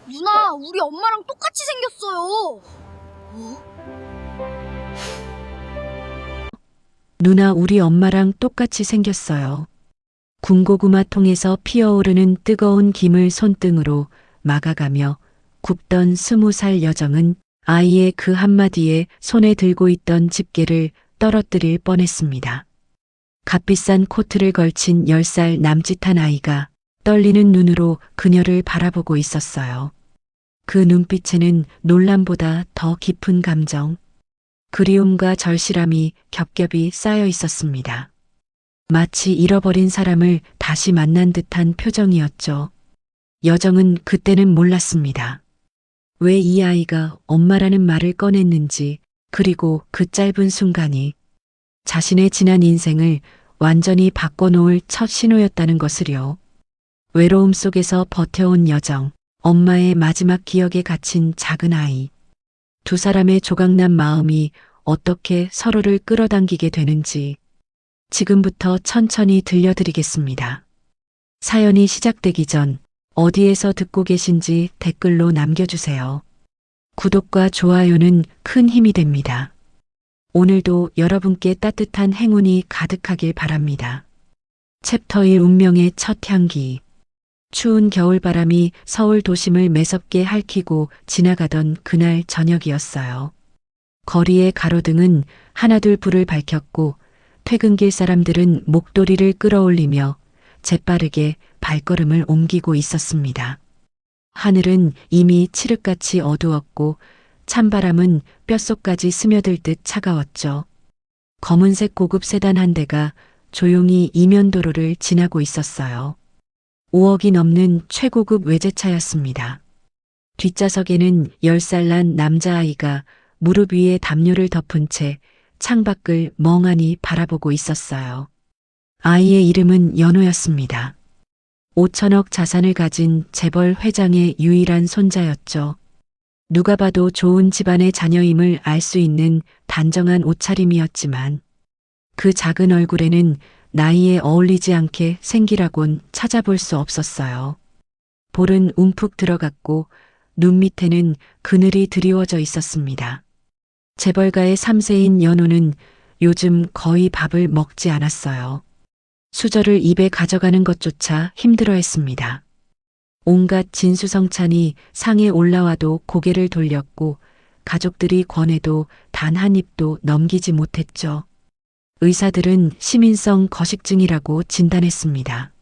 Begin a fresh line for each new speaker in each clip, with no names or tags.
누나, 우리 엄마랑 똑같이 생겼어요.
누나 우리 엄마랑 똑같이 생겼어요. 군고구마 통에서 피어오르는 뜨거운 김을 손등으로 막아가며 굽던 20살 여정은 아이의 그 한마디에 손에 들고 있던 집게를 떨어뜨릴 뻔했습니다. 값비싼 코트를 걸친 10살 남짓한 아이가 떨리는 눈으로 그녀를 바라보고 있었어요. 그 눈빛에는 놀람보다 더 깊은 감정, 그리움과 절실함이 겹겹이 쌓여 있었습니다. 마치 잃어버린 사람을 다시 만난 듯한 표정이었죠. 여정은 그때는 몰랐습니다. 왜 이 아이가 엄마라는 말을 꺼냈는지, 그리고 그 짧은 순간이 자신의 지난 인생을 완전히 바꿔놓을 첫 신호였다는 것을요. 외로움 속에서 버텨온 여정, 엄마의 마지막 기억에 갇힌 작은 아이. 두 사람의 조각난 마음이 어떻게 서로를 끌어당기게 되는지 지금부터 천천히 들려드리겠습니다. 사연이 시작되기 전 어디에서 듣고 계신지 댓글로 남겨주세요. 구독과 좋아요는 큰 힘이 됩니다. 오늘도 여러분께 따뜻한 행운이 가득하길 바랍니다. 챕터 1 운명의 첫 향기. 추운 겨울바람이 서울 도심을 매섭게 핥히고 지나가던 그날 저녁이었어요. 거리의 가로등은 하나둘 불을 밝혔고 퇴근길 사람들은 목도리를 끌어올리며 재빠르게 발걸음을 옮기고 있었습니다. 하늘은 이미 칠흑같이 어두웠고 찬바람은 뼛속까지 스며들 듯 차가웠죠. 검은색 고급 세단 한 대가 조용히 이면도로를 지나고 있었어요. 5억이 넘는 최고급 외제차였습니다. 뒷좌석에는 10살 난 남자아이가 무릎 위에 담요를 덮은 채 창밖을 멍하니 바라보고 있었어요. 아이의 이름은 연호였습니다. 5천억 자산을 가진 재벌 회장의 유일한 손자였죠. 누가 봐도 좋은 집안의 자녀임을 알 수 있는 단정한 옷차림이었지만 그 작은 얼굴에는 나이에 어울리지 않게 생기라곤 찾아볼 수 없었어요. 볼은 움푹 들어갔고 눈 밑에는 그늘이 드리워져 있었습니다. 재벌가의 3세인 연호는 요즘 거의 밥을 먹지 않았어요. 수저를 입에 가져가는 것조차 힘들어했습니다. 온갖 진수성찬이 상에 올라와도 고개를 돌렸고 가족들이 권해도 단 한 입도 넘기지 못했죠. 의사들은 시민성 거식증이라고 진단했습니다.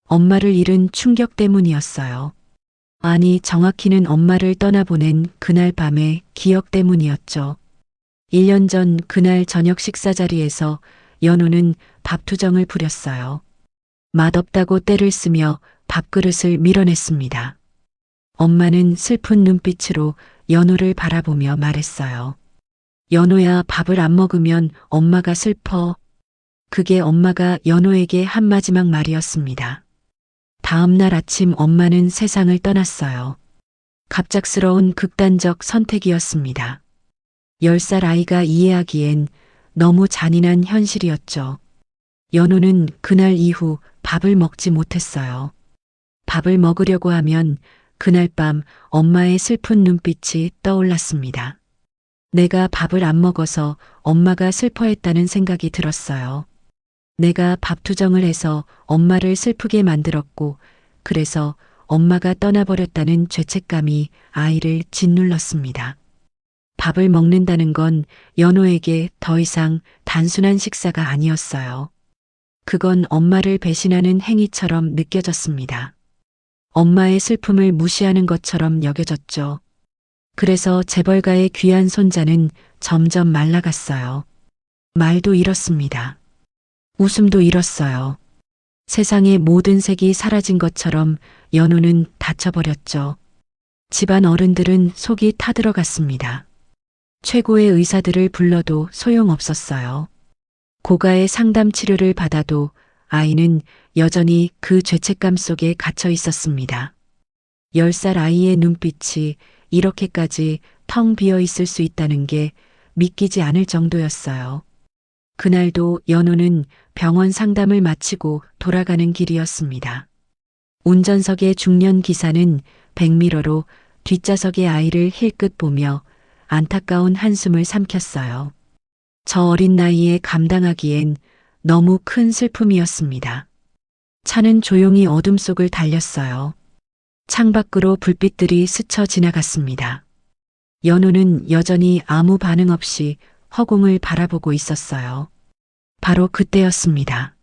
엄마를 잃은 충격 때문이었어요. 아니, 정확히는 엄마를 떠나보낸 그날 밤의 기억 때문이었죠. 1년 전 그날 저녁 식사 자리에서 연호는 밥투정을 부렸어요. 맛없다고 떼를 쓰며 밥그릇을 밀어냈습니다. 엄마는 슬픈 눈빛으로 연호를 바라보며 말했어요. 연호야, 밥을 안 먹으면 엄마가 슬퍼. 그게 엄마가 연호에게 한 마지막 말이었습니다. 다음 날 아침 엄마는 세상을 떠났어요. 갑작스러운 극단적 선택이었습니다. 10살 아이가 이해하기엔 너무 잔인한 현실이었죠. 연호는 그날 이후 밥을 먹지 못했어요. 밥을 먹으려고 하면 그날 밤 엄마의 슬픈 눈빛이 떠올랐습니다. 내가 밥을 안 먹어서 엄마가 슬퍼했다는 생각이 들었어요. 내가 밥투정을 해서 엄마를 슬프게 만들었고, 그래서 엄마가 떠나버렸다는 죄책감이 아이를 짓눌렀습니다. 밥을 먹는다는 건 연호에게 더 이상 단순한 식사가 아니었어요. 그건 엄마를 배신하는 행위처럼 느껴졌습니다. 엄마의 슬픔을 무시하는 것처럼 여겨졌죠. 그래서 재벌가의 귀한 손자는 점점 말라갔어요. 말도 잃었습니다. 웃음도 잃었어요. 세상의 모든 색이 사라진 것처럼 연호는 다쳐버렸죠. 집안 어른들은 속이 타들어갔습니다. 최고의 의사들을 불러도 소용없었어요. 고가의 상담 치료를 받아도 아이는 여전히 그 죄책감 속에 갇혀 있었습니다. 10살 아이의 눈빛이 이렇게까지 텅 비어 있을 수 있다는 게 믿기지 않을 정도였어요. 그날도 연호는 병원 상담을 마치고 돌아가는 길이었습니다. 운전석의 중년 기사는 백미러로 뒷좌석의 아이를 힐끗 보며 안타까운 한숨을 삼켰어요. 저 어린 나이에 감당하기엔 너무 큰 슬픔이었습니다. 차는 조용히 어둠 속을 달렸어요. 창밖으로 불빛들이 스쳐 지나갔습니다. 연우는 여전히 아무 반응 없이 허공을 바라보고 있었어요. 바로 그때였습니다.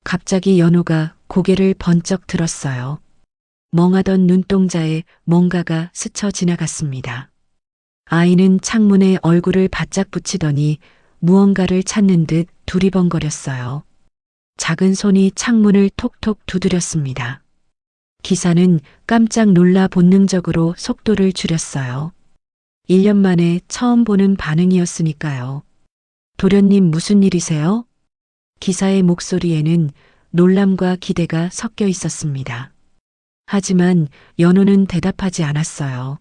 갑자기 연우가 고개를 번쩍 들었어요. 멍하던 눈동자에 뭔가가 스쳐 지나갔습니다. 아이는 창문에 얼굴을 바짝 붙이더니 무언가를 찾는 듯 두리번거렸어요. 작은 손이 창문을 톡톡 두드렸습니다. 기사는 깜짝 놀라 본능적으로 속도를 줄였어요. 1년 만에 처음 보는 반응이었으니까요. 도련님 무슨 일이세요? 기사의 목소리에는 놀람과 기대가 섞여 있었습니다. 하지만 연우는 대답하지 않았어요.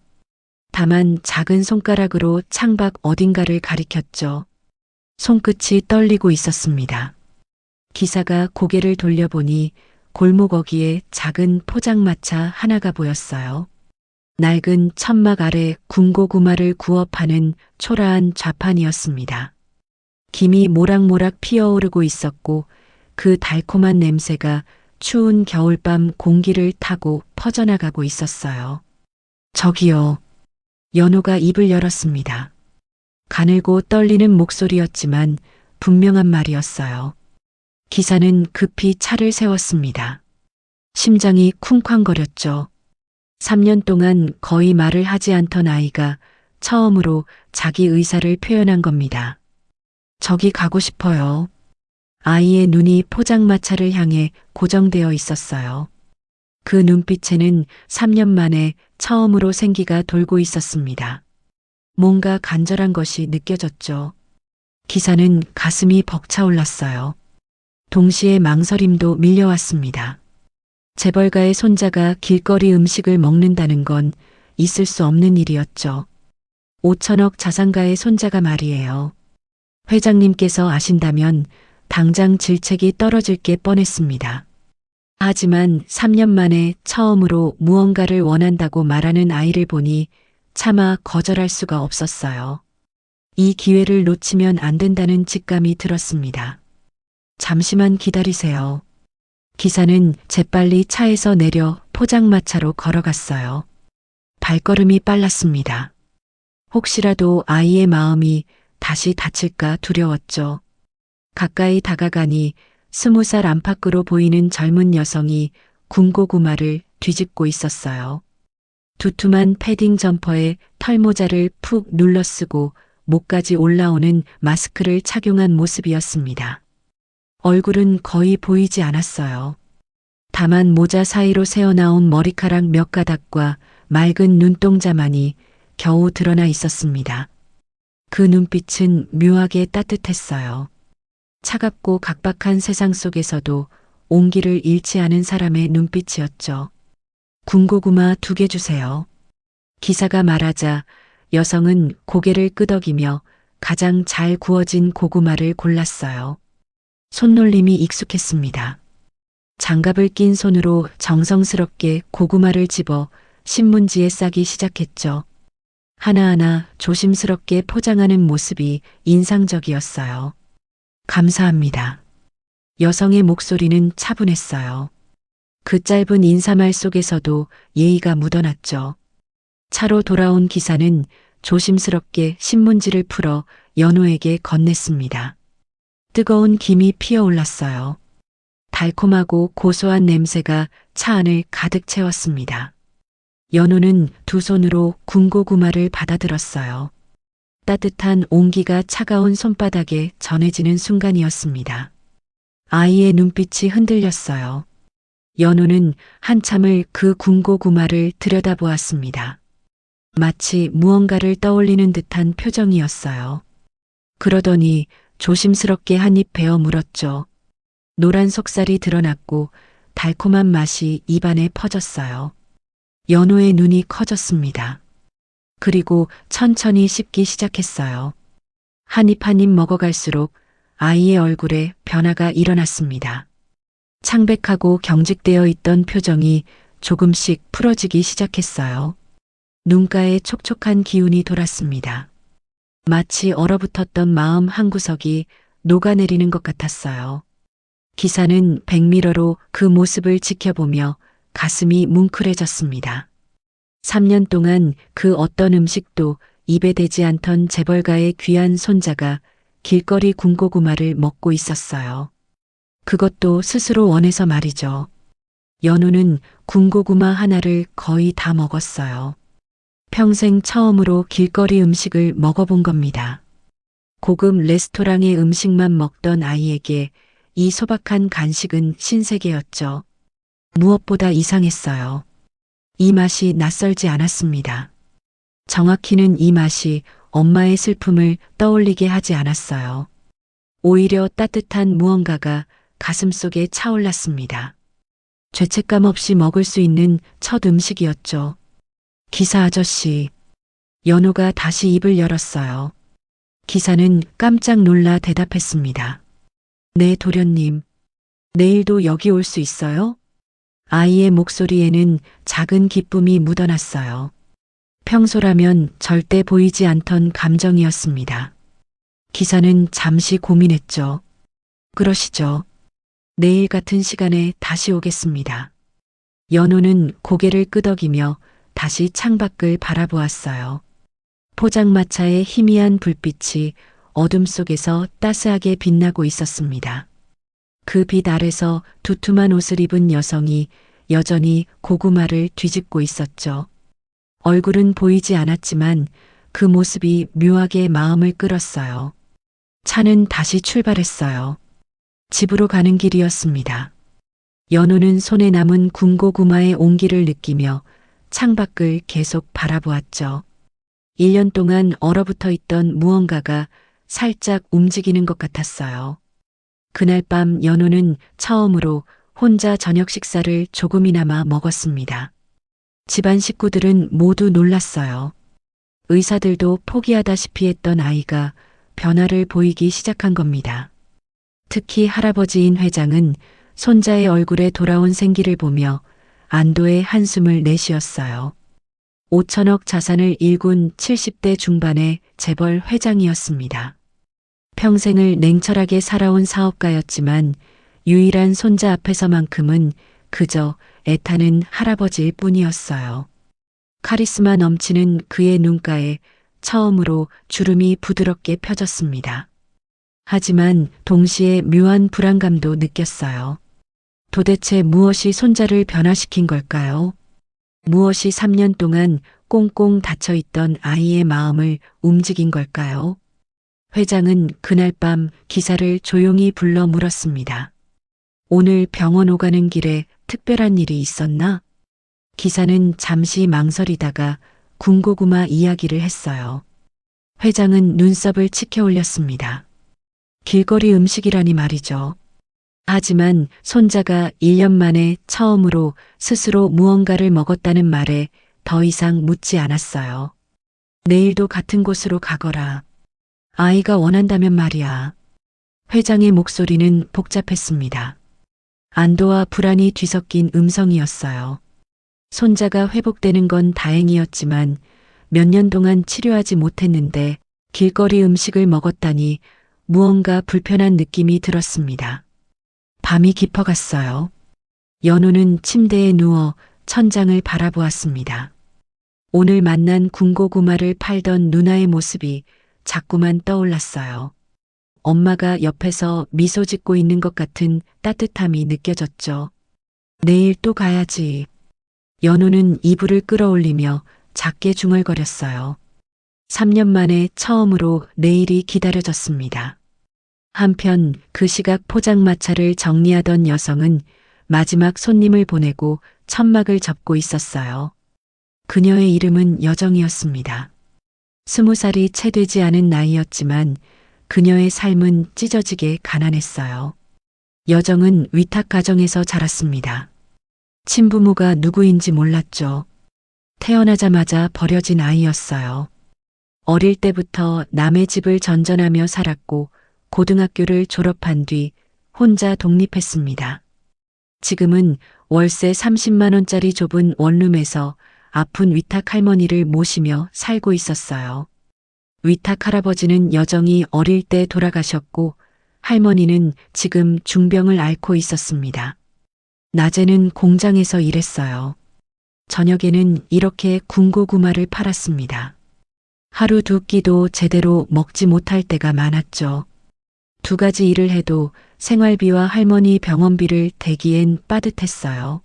다만 작은 손가락으로 창밖 어딘가를 가리켰죠. 손끝이 떨리고 있었습니다. 기사가 고개를 돌려보니 골목 어귀에 작은 포장마차 하나가 보였어요. 낡은 천막 아래 군고구마를 구워 파는 초라한 좌판이었습니다. 김이 모락모락 피어오르고 있었고 그 달콤한 냄새가 추운 겨울밤 공기를 타고 퍼져나가고 있었어요. 저기요. 연우가 입을 열었습니다. 가늘고 떨리는 목소리였지만 분명한 말이었어요. 기사는 급히 차를 세웠습니다. 심장이 쿵쾅거렸죠. 3년 동안 거의 말을 하지 않던 아이가 처음으로 자기 의사를 표현한 겁니다. 저기 가고 싶어요. 아이의 눈이 포장마차를 향해 고정되어 있었어요. 그 눈빛에는 3년 만에 처음으로 생기가 돌고 있었습니다. 뭔가 간절한 것이 느껴졌죠. 기사는 가슴이 벅차올랐어요. 동시에 망설임도 밀려왔습니다. 재벌가의 손자가 길거리 음식을 먹는다는 건 있을 수 없는 일이었죠. 5천억 자산가의 손자가 말이에요. 회장님께서 아신다면 당장 질책이 떨어질 게 뻔했습니다. 하지만 3년 만에 처음으로 무언가를 원한다고 말하는 아이를 보니 차마 거절할 수가 없었어요. 이 기회를 놓치면 안 된다는 직감이 들었습니다. 잠시만 기다리세요. 기사는 재빨리 차에서 내려 포장마차로 걸어갔어요. 발걸음이 빨랐습니다. 혹시라도 아이의 마음이 다시 다칠까 두려웠죠. 가까이 다가가니 20살 안팎으로 보이는 젊은 여성이 군고구마를 뒤집고 있었어요. 두툼한 패딩 점퍼에 털모자를 푹 눌러쓰고 목까지 올라오는 마스크를 착용한 모습이었습니다. 얼굴은 거의 보이지 않았어요. 다만 모자 사이로 새어나온 머리카락 몇 가닥과 맑은 눈동자만이 겨우 드러나 있었습니다. 그 눈빛은 묘하게 따뜻했어요. 차갑고 각박한 세상 속에서도 온기를 잃지 않은 사람의 눈빛이었죠. 군고구마 2개 주세요. 기사가 말하자 여성은 고개를 끄덕이며 가장 잘 구워진 고구마를 골랐어요. 손놀림이 익숙했습니다. 장갑을 낀 손으로 정성스럽게 고구마를 집어 신문지에 싸기 시작했죠. 하나하나 조심스럽게 포장하는 모습이 인상적이었어요. 감사합니다. 여성의 목소리는 차분했어요. 그 짧은 인사말 속에서도 예의가 묻어났죠. 차로 돌아온 기사는 조심스럽게 신문지를 풀어 연우에게 건넸습니다. 뜨거운 김이 피어올랐어요. 달콤하고 고소한 냄새가 차 안을 가득 채웠습니다. 연우는 두 손으로 군고구마를 받아들었어요. 따뜻한 온기가 차가운 손바닥에 전해지는 순간이었습니다. 아이의 눈빛이 흔들렸어요. 연우는 한참을 그 군고구마를 들여다보았습니다. 마치 무언가를 떠올리는 듯한 표정이었어요. 그러더니 조심스럽게 한 입 베어 물었죠. 노란 속살이 드러났고 달콤한 맛이 입안에 퍼졌어요. 연우의 눈이 커졌습니다. 그리고 천천히 씹기 시작했어요. 한 입 한 입 먹어갈수록 아이의 얼굴에 변화가 일어났습니다. 창백하고 경직되어 있던 표정이 조금씩 풀어지기 시작했어요. 눈가에 촉촉한 기운이 돌았습니다. 마치 얼어붙었던 마음 한구석이 녹아내리는 것 같았어요. 기사는 백미러로 그 모습을 지켜보며 가슴이 뭉클해졌습니다. 3년 동안 그 어떤 음식도 입에 대지 않던 재벌가의 귀한 손자가 길거리 군고구마를 먹고 있었어요. 그것도 스스로 원해서 말이죠. 연우는 군고구마 하나를 거의 다 먹었어요. 평생 처음으로 길거리 음식을 먹어본 겁니다. 고급 레스토랑의 음식만 먹던 아이에게 이 소박한 간식은 신세계였죠. 무엇보다 이상했어요. 이 맛이 낯설지 않았습니다. 정확히는 이 맛이 엄마의 슬픔을 떠올리게 하지 않았어요. 오히려 따뜻한 무언가가 가슴속에 차올랐습니다. 죄책감 없이 먹을 수 있는 첫 음식이었죠. 기사 아저씨. 연우가 다시 입을 열었어요. 기사는 깜짝 놀라 대답했습니다. 네, 도련님. 내일도 여기 올 수 있어요? 아이의 목소리에는 작은 기쁨이 묻어났어요. 평소라면 절대 보이지 않던 감정이었습니다. 기사는 잠시 고민했죠. 그러시죠. 내일 같은 시간에 다시 오겠습니다. 연우는 고개를 끄덕이며 다시 창밖을 바라보았어요. 포장마차의 희미한 불빛이 어둠 속에서 따스하게 빛나고 있었습니다. 그 빛 아래서 두툼한 옷을 입은 여성이 여전히 고구마를 뒤집고 있었죠. 얼굴은 보이지 않았지만 그 모습이 묘하게 마음을 끌었어요. 차는 다시 출발했어요. 집으로 가는 길이었습니다. 연우는 손에 남은 군고구마의 온기를 느끼며 창밖을 계속 바라보았죠. 1년 동안 얼어붙어 있던 무언가가 살짝 움직이는 것 같았어요. 그날 밤 연우는 처음으로 혼자 저녁 식사를 조금이나마 먹었습니다. 집안 식구들은 모두 놀랐어요. 의사들도 포기하다시피 했던 아이가 변화를 보이기 시작한 겁니다. 특히 할아버지인 회장은 손자의 얼굴에 돌아온 생기를 보며 안도의 한숨을 내쉬었어요. 5천억 자산을 일군 70대 중반의 재벌 회장이었습니다. 평생을 냉철하게 살아온 사업가였지만 유일한 손자 앞에서만큼은 그저 애타는 할아버지일 뿐이었어요. 카리스마 넘치는 그의 눈가에 처음으로 주름이 부드럽게 펴졌습니다. 하지만 동시에 묘한 불안감도 느꼈어요. 도대체 무엇이 손자를 변화시킨 걸까요? 무엇이 3년 동안 꽁꽁 닫혀있던 아이의 마음을 움직인 걸까요? 회장은 그날 밤 기사를 조용히 불러 물었습니다. 오늘 병원 오가는 길에 특별한 일이 있었나? 기사는 잠시 망설이다가 군고구마 이야기를 했어요. 회장은 눈썹을 치켜 올렸습니다. 길거리 음식이라니 말이죠. 하지만 손자가 1년 만에 처음으로 스스로 무언가를 먹었다는 말에 더 이상 묻지 않았어요. 내일도 같은 곳으로 가거라. 아이가 원한다면 말이야. 회장의 목소리는 복잡했습니다. 안도와 불안이 뒤섞인 음성이었어요. 손자가 회복되는 건 다행이었지만 몇 년 동안 치료하지 못했는데 길거리 음식을 먹었다니 무언가 불편한 느낌이 들었습니다. 밤이 깊어갔어요. 연우는 침대에 누워 천장을 바라보았습니다. 오늘 만난 군고구마를 팔던 누나의 모습이 자꾸만 떠올랐어요. 엄마가 옆에서 미소 짓고 있는 것 같은 따뜻함이 느껴졌죠. 내일 또 가야지. 연우는 이불을 끌어올리며 작게 중얼거렸어요. 3년 만에 처음으로 내일이 기다려졌습니다. 한편 그 시각 포장마차를 정리하던 여성은 마지막 손님을 보내고 천막을 접고 있었어요. 그녀의 이름은 여정이었습니다. 20살이 채 되지 않은 나이였지만 그녀의 삶은 찢어지게 가난했어요. 여정은 위탁 가정에서 자랐습니다. 친부모가 누구인지 몰랐죠. 태어나자마자 버려진 아이였어요. 어릴 때부터 남의 집을 전전하며 살았고 고등학교를 졸업한 뒤 혼자 독립했습니다. 지금은 월세 30만 원짜리 좁은 원룸에서 아픈 위탁 할머니를 모시며 살고 있었어요. 위탁 할아버지는 여정이 어릴 때 돌아가셨고 할머니는 지금 중병을 앓고 있었습니다. 낮에는 공장에서 일했어요. 저녁에는 이렇게 군고구마를 팔았습니다. 하루 두 끼도 제대로 먹지 못할 때가 많았죠. 두 가지 일을 해도 생활비와 할머니 병원비를 대기엔 빠듯했어요.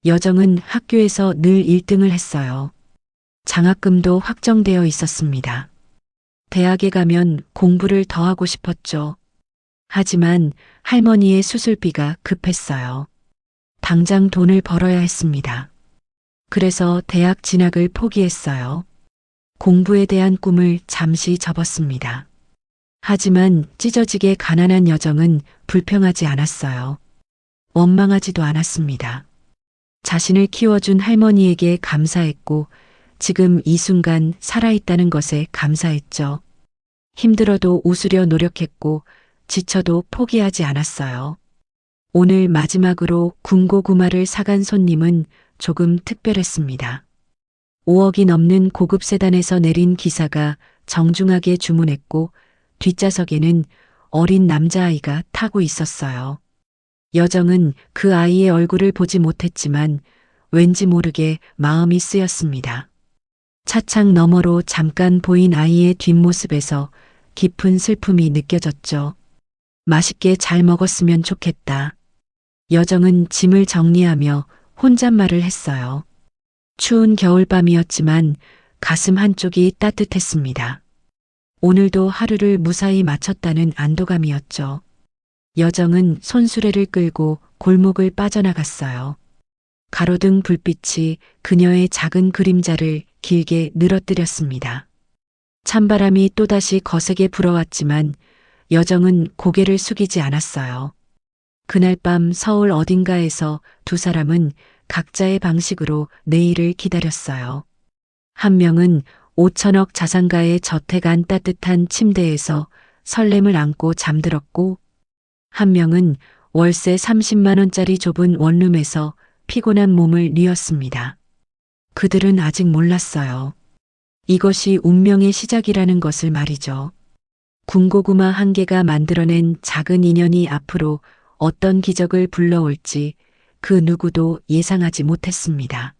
여정은 학교에서 늘 1등을 했어요. 장학금도 확정되어 있었습니다. 대학에 가면 공부를 더 하고 싶었죠. 하지만 할머니의 수술비가 급했어요. 당장 돈을 벌어야 했습니다. 그래서 대학 진학을 포기했어요. 공부에 대한 꿈을 잠시 접었습니다. 하지만 찢어지게 가난한 여정은 불평하지 않았어요. 원망하지도 않았습니다. 자신을 키워준 할머니에게 감사했고 지금 이 순간 살아있다는 것에 감사했죠. 힘들어도 웃으려 노력했고 지쳐도 포기하지 않았어요. 오늘 마지막으로 군고구마를 사간 손님은 조금 특별했습니다. 5억이 넘는 고급 세단에서 내린 기사가 정중하게 주문했고 뒷좌석에는 어린 남자아이가 타고 있었어요. 여정은 그 아이의 얼굴을 보지 못했지만 왠지 모르게 마음이 쓰였습니다. 차창 너머로 잠깐 보인 아이의 뒷모습에서 깊은 슬픔이 느껴졌죠. 맛있게 잘 먹었으면 좋겠다. 여정은 짐을 정리하며 혼잣말을 했어요. 추운 겨울밤이었지만 가슴 한쪽이 따뜻했습니다. 오늘도 하루를 무사히 마쳤다는 안도감이었죠. 여정은 손수레를 끌고 골목을 빠져나갔어요. 가로등 불빛이 그녀의 작은 그림자를 길게 늘어뜨렸습니다. 찬바람이 또다시 거세게 불어왔지만 여정은 고개를 숙이지 않았어요. 그날 밤 서울 어딘가에서 두 사람은 각자의 방식으로 내일을 기다렸어요. 한 명은 5천억 자산가의 저택 안 따뜻한 침대에서 설렘을 안고 잠들었고 한 명은 월세 30만 원짜리 좁은 원룸에서 피곤한 몸을 뉘었습니다. 그들은 아직 몰랐어요. 이것이 운명의 시작이라는 것을 말이죠. 군고구마 한 개가 만들어낸 작은 인연이 앞으로 어떤 기적을 불러올지 그 누구도 예상하지 못했습니다.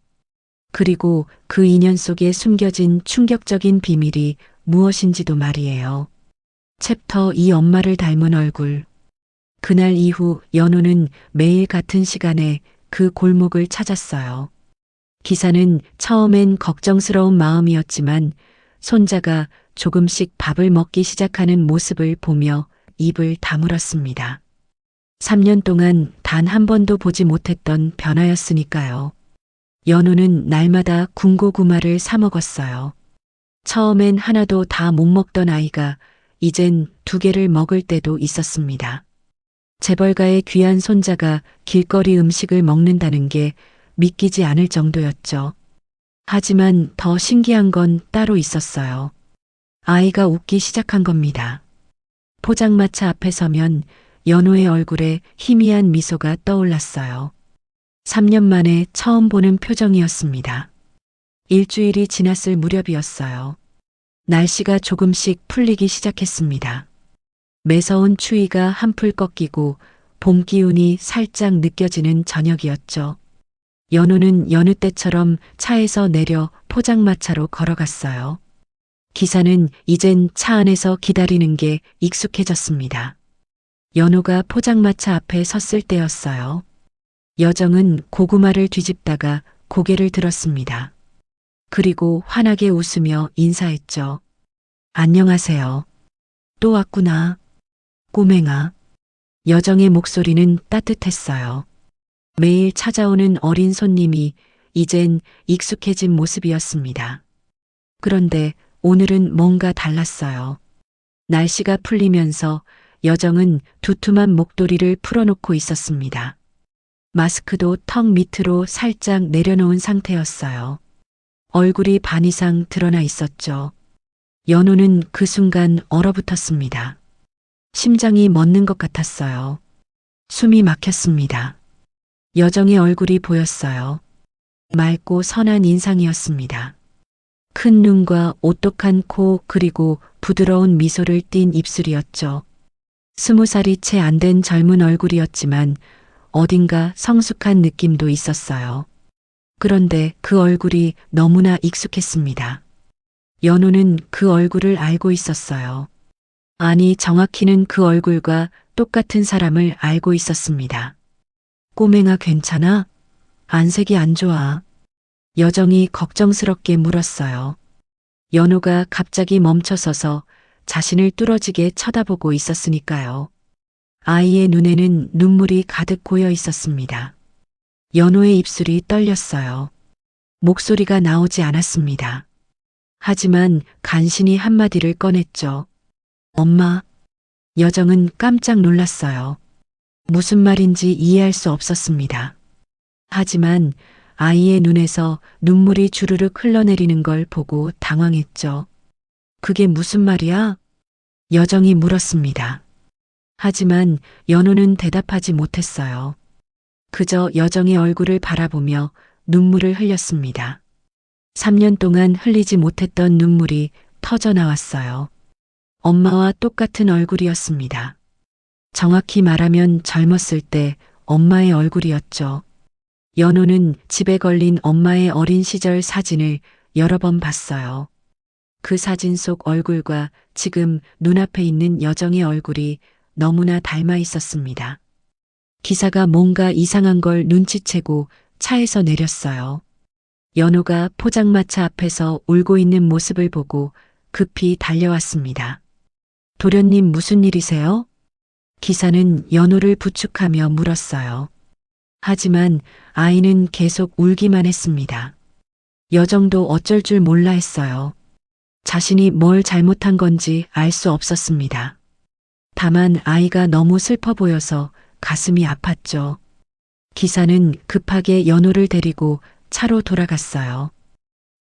그리고 그 인연 속에 숨겨진 충격적인 비밀이 무엇인지도 말이에요. 챕터 2 엄마를 닮은 얼굴. 그날 이후 연우는 매일 같은 시간에 그 골목을 찾았어요. 기사는 처음엔 걱정스러운 마음이었지만 손자가 조금씩 밥을 먹기 시작하는 모습을 보며 입을 다물었습니다. 3년 동안 단 한 번도 보지 못했던 변화였으니까요. 연우는 날마다 군고구마를 사 먹었어요. 처음엔 하나도 다 못 먹던 아이가 이젠 2개를 먹을 때도 있었습니다. 재벌가의 귀한 손자가 길거리 음식을 먹는다는 게 믿기지 않을 정도였죠. 하지만 더 신기한 건 따로 있었어요. 아이가 웃기 시작한 겁니다. 포장마차 앞에 서면 연우의 얼굴에 희미한 미소가 떠올랐어요. 3년 만에 처음 보는 표정이었습니다. 일주일이 지났을 무렵이었어요. 날씨가 조금씩 풀리기 시작했습니다. 매서운 추위가 한풀 꺾이고 봄 기운이 살짝 느껴지는 저녁이었죠. 연우는 여느 때처럼 차에서 내려 포장마차로 걸어갔어요. 기사는 이젠 차 안에서 기다리는 게 익숙해졌습니다. 연우가 포장마차 앞에 섰을 때였어요. 여정은 고구마를 뒤집다가 고개를 들었습니다. 그리고 환하게 웃으며 인사했죠. 안녕하세요. 또 왔구나. 꼬맹아. 여정의 목소리는 따뜻했어요. 매일 찾아오는 어린 손님이 이젠 익숙해진 모습이었습니다. 그런데 오늘은 뭔가 달랐어요. 날씨가 풀리면서 여정은 두툼한 목도리를 풀어놓고 있었습니다. 마스크도 턱 밑으로 살짝 내려놓은 상태였어요. 얼굴이 반 이상 드러나 있었죠. 연우는 그 순간 얼어붙었습니다. 심장이 멎는 것 같았어요. 숨이 막혔습니다. 여정의 얼굴이 보였어요. 맑고 선한 인상이었습니다. 큰 눈과 오똑한 코 그리고 부드러운 미소를 띤 입술이었죠. 20살이 채 안 된 젊은 얼굴이었지만 어딘가 성숙한 느낌도 있었어요. 그런데 그 얼굴이 너무나 익숙했습니다. 연호는 그 얼굴을 알고 있었어요. 아니, 정확히는 그 얼굴과 똑같은 사람을 알고 있었습니다. 꼬맹아, 괜찮아? 안색이 안 좋아. 여정이 걱정스럽게 물었어요. 연호가 갑자기 멈춰서서 자신을 뚫어지게 쳐다보고 있었으니까요. 아이의 눈에는 눈물이 가득 고여 있었습니다. 연호의 입술이 떨렸어요. 목소리가 나오지 않았습니다. 하지만 간신히 한마디를 꺼냈죠. 엄마. 여정은 깜짝 놀랐어요. 무슨 말인지 이해할 수 없었습니다. 하지만 아이의 눈에서 눈물이 주르륵 흘러내리는 걸 보고 당황했죠. 그게 무슨 말이야? 여정이 물었습니다. 하지만 연호는 대답하지 못했어요. 그저 여정의 얼굴을 바라보며 눈물을 흘렸습니다. 3년 동안 흘리지 못했던 눈물이 터져 나왔어요. 엄마와 똑같은 얼굴이었습니다. 정확히 말하면 젊었을 때 엄마의 얼굴이었죠. 연호는 집에 걸린 엄마의 어린 시절 사진을 여러 번 봤어요. 그 사진 속 얼굴과 지금 눈앞에 있는 여정의 얼굴이 너무나 닮아 있었습니다. 기사가 뭔가 이상한 걸 눈치채고 차에서 내렸어요. 연호가 포장마차 앞에서 울고 있는 모습을 보고 급히 달려왔습니다. 도련님, 무슨 일이세요? 기사는 연호를 부축하며 물었어요. 하지만 아이는 계속 울기만 했습니다. 여정도 어쩔 줄 몰라 했어요. 자신이 뭘 잘못한 건지 알 수 없었습니다. 다만 아이가 너무 슬퍼 보여서 가슴이 아팠죠. 기사는 급하게 연호를 데리고 차로 돌아갔어요.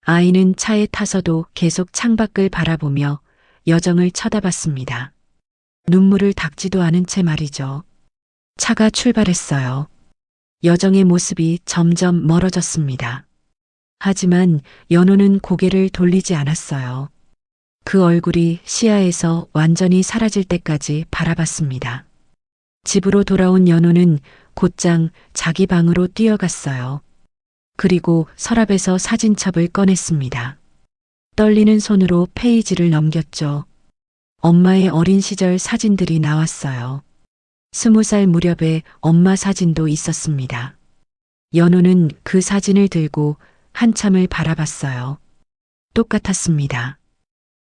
아이는 차에 타서도 계속 창밖을 바라보며 여정을 쳐다봤습니다. 눈물을 닦지도 않은 채 말이죠. 차가 출발했어요. 여정의 모습이 점점 멀어졌습니다. 하지만 연호는 고개를 돌리지 않았어요. 그 얼굴이 시야에서 완전히 사라질 때까지 바라봤습니다. 집으로 돌아온 연호는 곧장 자기 방으로 뛰어갔어요. 그리고 서랍에서 사진첩을 꺼냈습니다. 떨리는 손으로 페이지를 넘겼죠. 엄마의 어린 시절 사진들이 나왔어요. 20살 무렵의 엄마 사진도 있었습니다. 연호는 그 사진을 들고 한참을 바라봤어요. 똑같았습니다.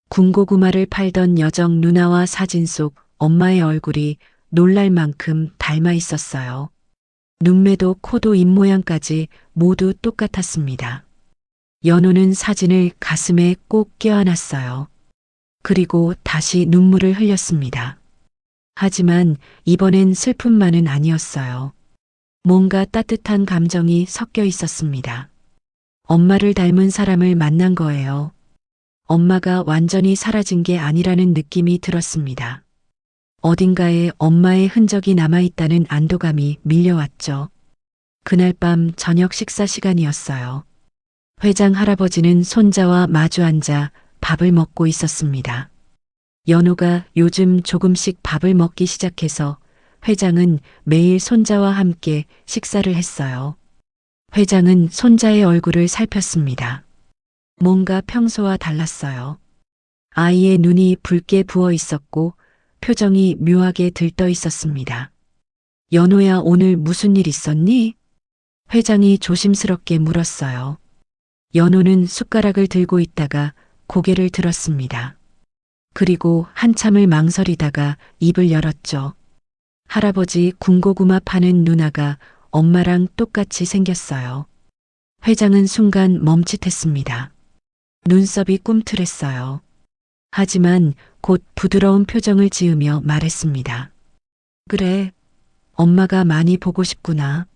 군고구마를 팔던 여정 누나와 사진 속 엄마의 얼굴이 놀랄 만큼 닮아 있었어요. 눈매도 코도 입모양까지 모두 똑같았습니다. 연호는 사진을 가슴에 꼭 껴안았어요. 그리고 다시 눈물을 흘렸습니다. 하지만 이번엔 슬픔만은 아니었어요. 뭔가 따뜻한 감정이 섞여 있었습니다. 엄마를 닮은 사람을 만난 거예요. 엄마가 완전히 사라진 게 아니라는 느낌이 들었습니다. 어딘가에 엄마의 흔적이 남아있다는 안도감이 밀려왔죠. 그날 밤 저녁 식사 시간이었어요. 회장 할아버지는 손자와 마주 앉아 밥을 먹고 있었습니다. 연호가 요즘 조금씩 밥을 먹기 시작해서 회장은 매일 손자와 함께 식사를 했어요. 회장은 손자의 얼굴을 살폈습니다. 뭔가 평소와 달랐어요. 아이의 눈이 붉게 부어 있었고 표정이 묘하게 들떠 있었습니다. 연호야, 오늘 무슨 일 있었니? 회장이 조심스럽게 물었어요. 연호는 숟가락을 들고 있다가 고개를 들었습니다. 그리고 한참을 망설이다가 입을 열었죠. 할아버지, 군고구마 파는 누나가 엄마랑 똑같이 생겼어요. 회장은 순간 멈칫했습니다. 눈썹이 꿈틀했어요. 하지만 곧 부드러운 표정을 지으며 말했습니다. 그래, 엄마가 많이 보고 싶구나.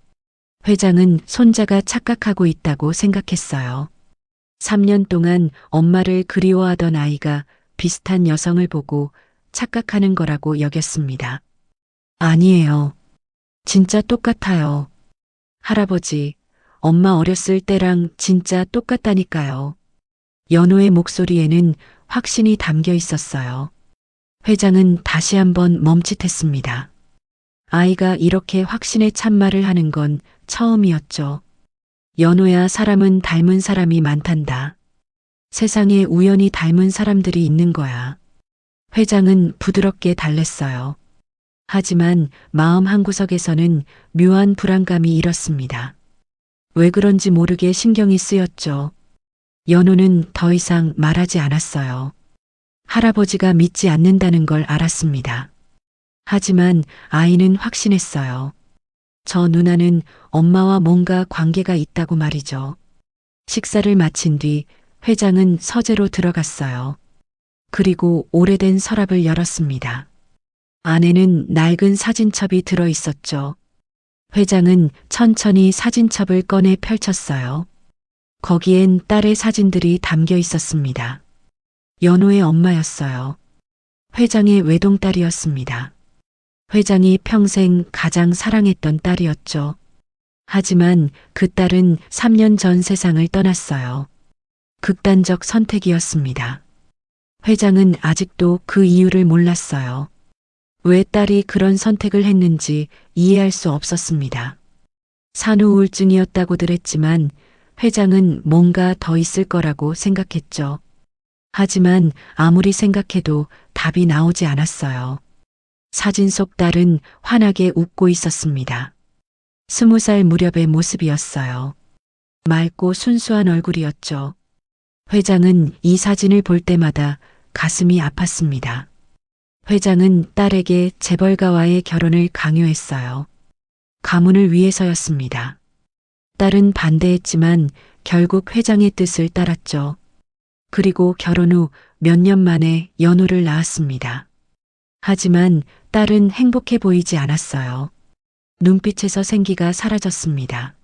회장은 손자가 착각하고 있다고 생각했어요. 3년 동안 엄마를 그리워하던 아이가 비슷한 여성을 보고 착각하는 거라고 여겼습니다. 아니에요. 진짜 똑같아요. 할아버지, 엄마 어렸을 때랑 진짜 똑같다니까요. 연호의 목소리에는 확신이 담겨 있었어요. 회장은 다시 한번 멈칫했습니다. 아이가 이렇게 확신에 찬말을 하는 건 처음이었죠. 연호야, 사람은 닮은 사람이 많단다. 세상에 우연히 닮은 사람들이 있는 거야. 회장은 부드럽게 달랬어요. 하지만 마음 한구석에서는 묘한 불안감이 일었습니다. 왜 그런지 모르게 신경이 쓰였죠. 연호는 더 이상 말하지 않았어요. 할아버지가 믿지 않는다는 걸 알았습니다. 하지만 아이는 확신했어요. 저 누나는 엄마와 뭔가 관계가 있다고 말이죠. 식사를 마친 뒤 회장은 서재로 들어갔어요. 그리고 오래된 서랍을 열었습니다. 안에는 낡은 사진첩이 들어 있었죠. 회장은 천천히 사진첩을 꺼내 펼쳤어요. 거기엔 딸의 사진들이 담겨 있었습니다. 연호의 엄마였어요. 회장의 외동딸이었습니다. 회장이 평생 가장 사랑했던 딸이었죠. 하지만 그 딸은 3년 전 세상을 떠났어요. 극단적 선택이었습니다. 회장은 아직도 그 이유를 몰랐어요. 왜 딸이 그런 선택을 했는지 이해할 수 없었습니다. 산후 우울증이었다고들 했지만 회장은 뭔가 더 있을 거라고 생각했죠. 하지만 아무리 생각해도 답이 나오지 않았어요. 사진 속 딸은 환하게 웃고 있었습니다. 20살 무렵의 모습이었어요. 맑고 순수한 얼굴이었죠. 회장은 이 사진을 볼 때마다 가슴이 아팠습니다. 회장은 딸에게 재벌가와의 결혼을 강요했어요. 가문을 위해서였습니다. 딸은 반대했지만 결국 회장의 뜻을 따랐죠. 그리고 결혼 후 몇 년 만에 연호를 낳았습니다. 하지만 딸은 행복해 보이지 않았어요. 눈빛에서 생기가 사라졌습니다.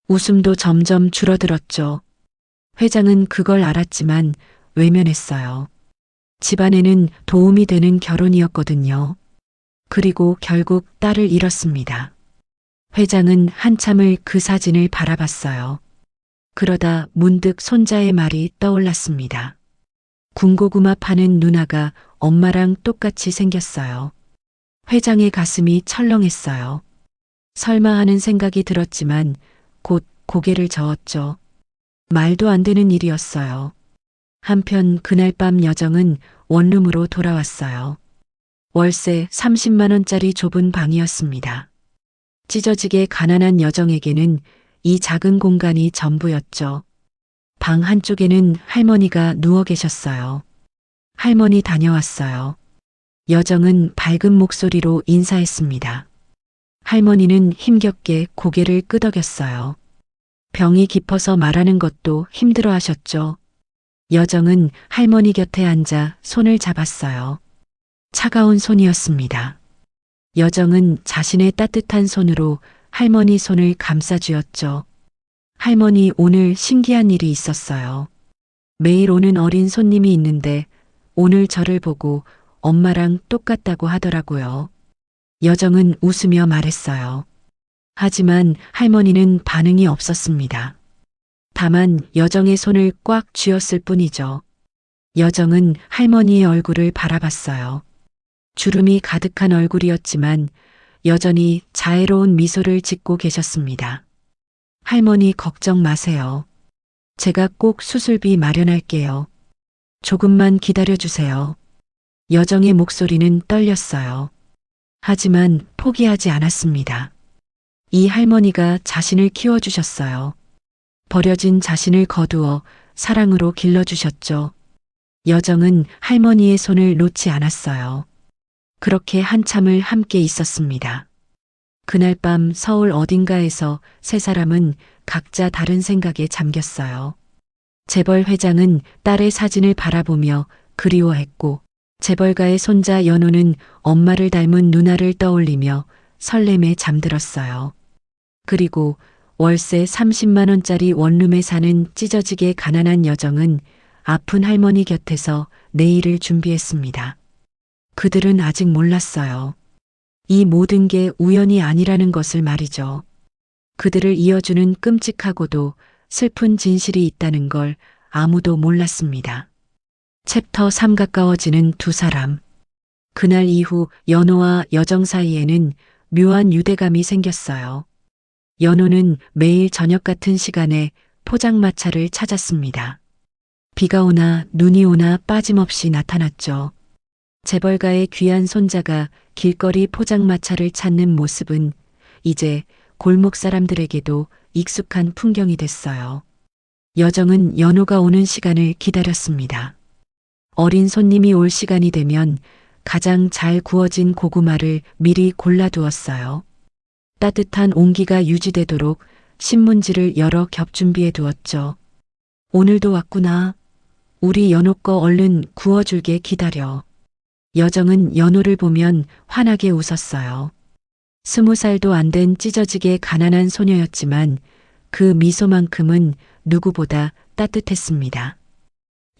웃음도 점점 줄어들었죠. 회장은 그걸 알았지만 외면했어요. 집안에는 도움이 되는 결혼이었거든요. 그리고 결국 딸을 잃었습니다. 회장은 한참을 그 사진을 바라봤어요. 그러다 문득 손자의 말이 떠올랐습니다. 군고구마 파는 누나가 엄마랑 똑같이 생겼어요. 회장의 가슴이 철렁했어요. 설마 하는 생각이 들었지만 곧 고개를 저었죠. 말도 안 되는 일이었어요. 한편 그날 밤 여정은 원룸으로 돌아왔어요. 월세 30만 원짜리 좁은 방이었습니다. 찢어지게 가난한 여정에게는 이 작은 공간이 전부였죠. 방 한쪽에는 할머니가 누워 계셨어요. 할머니 다녀왔어요. 여정은 밝은 목소리로 인사했습니다. 할머니는 힘겹게 고개를 끄덕였어요. 병이 깊어서 말하는 것도 힘들어 하셨죠. 여정은 할머니 곁에 앉아 손을 잡았어요. 차가운 손이었습니다. 여정은 자신의 따뜻한 손으로 할머니 손을 감싸주었죠. 할머니, 오늘 신기한 일이 있었어요. 매일 오는 어린 손님이 있는데 오늘 저를 보고 엄마랑 똑같다고 하더라고요. 여정은 웃으며 말했어요. 하지만 할머니는 반응이 없었습니다. 다만 여정의 손을 꽉 쥐었을 뿐이죠. 여정은 할머니의 얼굴을 바라봤어요. 주름이 가득한 얼굴이었지만 여전히 자애로운 미소를 짓고 계셨습니다. 할머니, 걱정 마세요. 제가 꼭 수술비 마련할게요. 조금만 기다려주세요. 여정의 목소리는 떨렸어요. 하지만 포기하지 않았습니다. 이 할머니가 자신을 키워주셨어요. 버려진 자신을 거두어 사랑으로 길러주셨죠. 여정은 할머니의 손을 놓지 않았어요. 그렇게 한참을 함께 있었습니다. 그날 밤 서울 어딘가에서 세 사람은 각자 다른 생각에 잠겼어요. 재벌 회장은 딸의 사진을 바라보며 그리워했고, 재벌가의 손자 연호는 엄마를 닮은 누나를 떠올리며 설렘에 잠들었어요. 그리고 월세 30만 원짜리 원룸에 사는 찢어지게 가난한 여정은 아픈 할머니 곁에서 내일을 준비했습니다. 그들은 아직 몰랐어요. 이 모든 게 우연이 아니라는 것을 말이죠. 그들을 이어주는 끔찍하고도 슬픈 진실이 있다는 걸 아무도 몰랐습니다. 챕터 3 가까워지는 두 사람. 그날 이후 연호와 여정 사이에는 묘한 유대감이 생겼어요. 연호는 매일 저녁 같은 시간에 포장마차를 찾았습니다. 비가 오나 눈이 오나 빠짐없이 나타났죠. 재벌가의 귀한 손자가 길거리 포장마차를 찾는 모습은 이제 골목 사람들에게도 익숙한 풍경이 됐어요. 여정은 연호가 오는 시간을 기다렸습니다. 어린 손님이 올 시간이 되면 가장 잘 구워진 고구마를 미리 골라두었어요. 따뜻한 온기가 유지되도록 신문지를 여러 겹 준비해 두었죠. 오늘도 왔구나. 우리 연호 거 얼른 구워줄게 기다려. 여정은 연호를 보면 환하게 웃었어요. 20살도 안 된 찢어지게 가난한 소녀였지만 그 미소만큼은 누구보다 따뜻했습니다.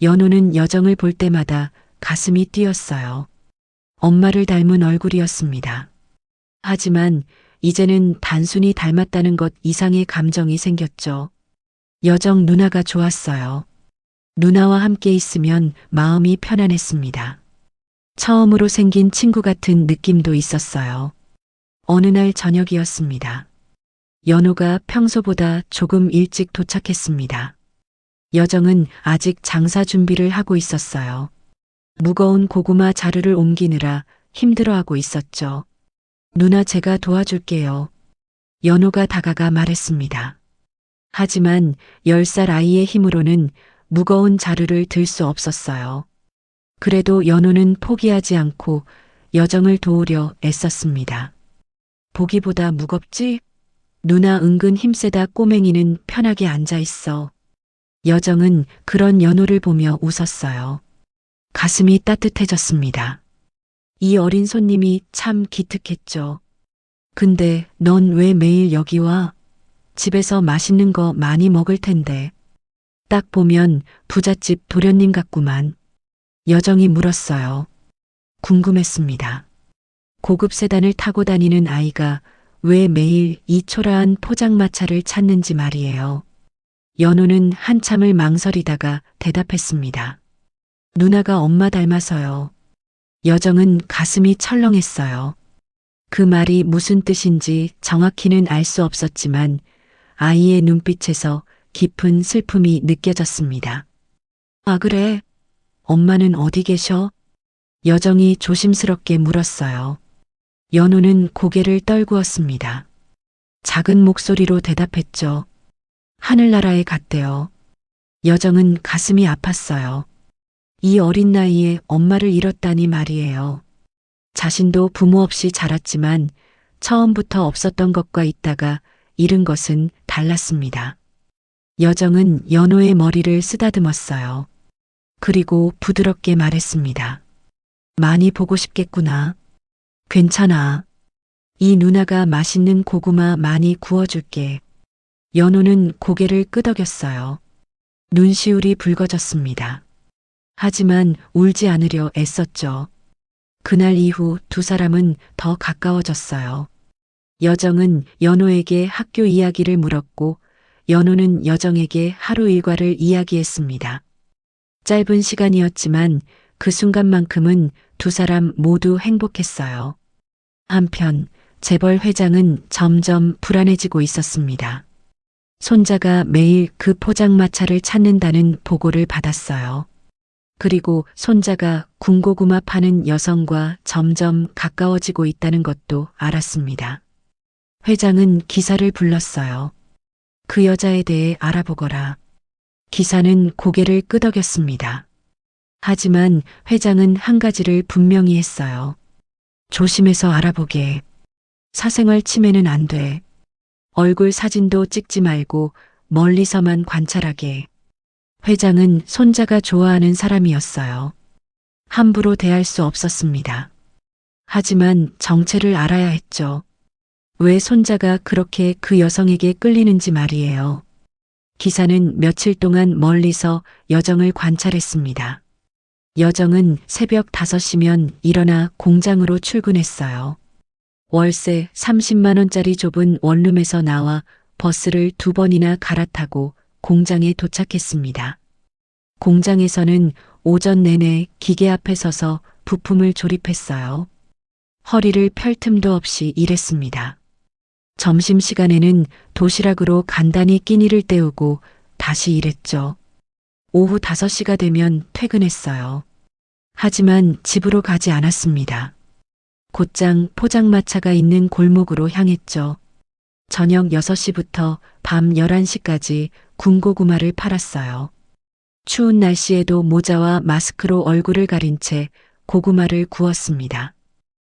연호는 여정을 볼 때마다 가슴이 뛰었어요. 엄마를 닮은 얼굴이었습니다. 하지만 이제는 단순히 닮았다는 것 이상의 감정이 생겼죠. 여정 누나가 좋았어요. 누나와 함께 있으면 마음이 편안했습니다. 처음으로 생긴 친구 같은 느낌도 있었어요. 어느 날 저녁이었습니다. 연호가 평소보다 조금 일찍 도착했습니다. 여정은 아직 장사 준비를 하고 있었어요. 무거운 고구마 자루를 옮기느라 힘들어하고 있었죠. 누나 제가 도와줄게요. 연호가 다가가 말했습니다. 하지만 10살 아이의 힘으로는 무거운 자루를 들 수 없었어요. 그래도 연호는 포기하지 않고 여정을 도우려 애썼습니다. 보기보다 무겁지? 누나 은근 힘세다 꼬맹이는 편하게 앉아 있어. 여정은 그런 연호를 보며 웃었어요. 가슴이 따뜻해졌습니다. 이 어린 손님이 참 기특했죠. 근데 넌 왜 매일 여기 와? 집에서 맛있는 거 많이 먹을 텐데. 딱 보면 부잣집 도련님 같구만. 여정이 물었어요. 궁금했습니다. 고급 세단을 타고 다니는 아이가 왜 매일 이 초라한 포장마차를 찾는지 말이에요. 연호는 한참을 망설이다가 대답했습니다. 누나가 엄마 닮아서요. 여정은 가슴이 철렁했어요. 그 말이 무슨 뜻인지 정확히는 알 수 없었지만 아이의 눈빛에서 깊은 슬픔이 느껴졌습니다. 아, 그래? 엄마는 어디 계셔? 여정이 조심스럽게 물었어요. 연호는 고개를 떨구었습니다. 작은 목소리로 대답했죠. 하늘나라에 갔대요. 여정은 가슴이 아팠어요. 이 어린 나이에 엄마를 잃었다니 말이에요. 자신도 부모 없이 자랐지만 처음부터 없었던 것과 있다가 잃은 것은 달랐습니다. 여정은 연호의 머리를 쓰다듬었어요. 그리고 부드럽게 말했습니다. 많이 보고 싶겠구나. 괜찮아. 이 누나가 맛있는 고구마 많이 구워줄게. 연호는 고개를 끄덕였어요. 눈시울이 붉어졌습니다. 하지만 울지 않으려 애썼죠. 그날 이후 두 사람은 더 가까워졌어요. 여정은 연호에게 학교 이야기를 물었고 연호는 여정에게 하루 일과를 이야기했습니다. 짧은 시간이었지만 그 순간만큼은 두 사람 모두 행복했어요. 한편 재벌 회장은 점점 불안해지고 있었습니다. 손자가 매일 그 포장마차를 찾는다는 보고를 받았어요. 그리고 손자가 군고구마 파는 여성과 점점 가까워지고 있다는 것도 알았습니다. 회장은 기사를 불렀어요. 그 여자에 대해 알아보거라. 기사는 고개를 끄덕였습니다. 하지만 회장은 한 가지를 분명히 했어요. 조심해서 알아보게. 사생활 침해는 안 돼. 얼굴 사진도 찍지 말고 멀리서만 관찰하게. 회장은 손자가 좋아하는 사람이었어요. 함부로 대할 수 없었습니다. 하지만 정체를 알아야 했죠. 왜 손자가 그렇게 그 여성에게 끌리는지 말이에요. 기사는 며칠 동안 멀리서 여정을 관찰했습니다. 여정은 새벽 5시면 일어나 공장으로 출근했어요. 월세 30만 원짜리 좁은 원룸에서 나와 버스를 2번이나 갈아타고 공장에 도착했습니다. 공장에서는 오전 내내 기계 앞에 서서 부품을 조립했어요. 허리를 펼 틈도 없이 일했습니다. 점심시간에는 도시락으로 간단히 끼니를 때우고 다시 일했죠. 오후 5시가 되면 퇴근했어요. 하지만 집으로 가지 않았습니다. 곧장 포장마차가 있는 골목으로 향했죠. 저녁 6시부터 밤 11시까지 군고구마를 팔았어요. 추운 날씨에도 모자와 마스크로 얼굴을 가린 채 고구마를 구웠습니다.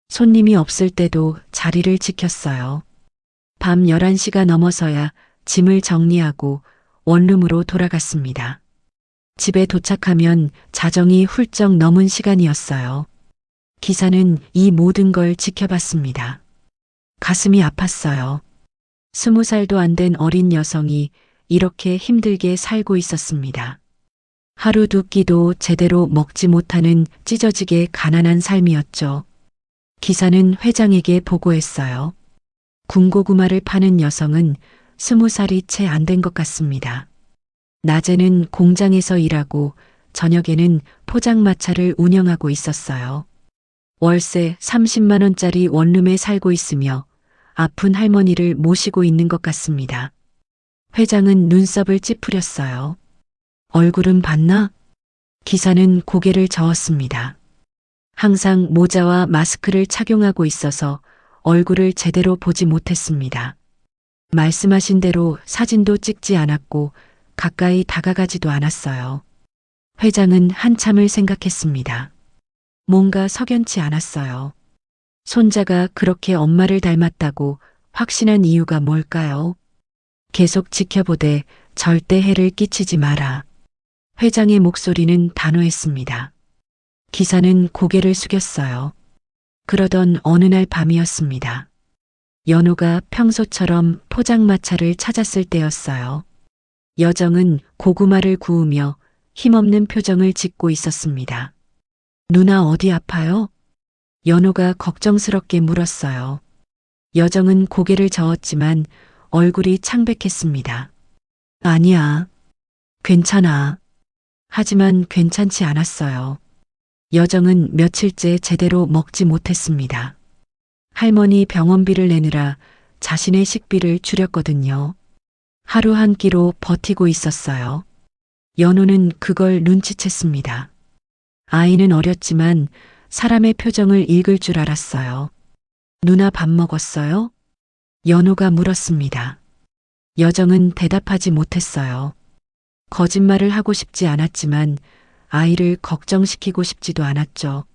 손님이 없을 때도 자리를 지켰어요. 밤 11시가 넘어서야 짐을 정리하고 원룸으로 돌아갔습니다. 집에 도착하면 자정이 훌쩍 넘은 시간이었어요. 기사는 이 모든 걸 지켜봤습니다. 가슴이 아팠어요. 20살도 안 된 어린 여성이 이렇게 힘들게 살고 있었습니다. 하루 두 끼도 제대로 먹지 못하는 찢어지게 가난한 삶이었죠. 기사는 회장에게 보고했어요. 군고구마를 파는 여성은 20살이 채 안 된 것 같습니다. 낮에는 공장에서 일하고 저녁에는 포장마차를 운영하고 있었어요. 월세 30만 원짜리 원룸에 살고 있으며 아픈 할머니를 모시고 있는 것 같습니다. 회장은 눈썹을 찌푸렸어요. 얼굴은 봤나? 기사는 고개를 저었습니다. 항상 모자와 마스크를 착용하고 있어서 얼굴을 제대로 보지 못했습니다. 말씀하신 대로 사진도 찍지 않았고 가까이 다가가지도 않았어요. 회장은 한참을 생각했습니다. 뭔가 석연치 않았어요. 손자가 그렇게 엄마를 닮았다고 확신한 이유가 뭘까요? 계속 지켜보되 절대 해를 끼치지 마라. 회장의 목소리는 단호했습니다. 기사는 고개를 숙였어요. 그러던 어느 날 밤이었습니다. 연호가 평소처럼 포장마차를 찾았을 때였어요. 여정은 고구마를 구우며 힘없는 표정을 짓고 있었습니다. 누나 어디 아파요? 연호가 걱정스럽게 물었어요. 여정은 고개를 저었지만 얼굴이 창백했습니다. 아니야. 괜찮아. 하지만 괜찮지 않았어요. 여정은 며칠째 제대로 먹지 못했습니다. 할머니 병원비를 내느라 자신의 식비를 줄였거든요. 하루 한 끼로 버티고 있었어요. 연호는 그걸 눈치챘습니다. 아이는 어렸지만 사람의 표정을 읽을 줄 알았어요. 누나 밥 먹었어요? 연호가 물었습니다. 여정은 대답하지 못했어요. 거짓말을 하고 싶지 않았지만 아이를 걱정시키고 싶지도 않았죠.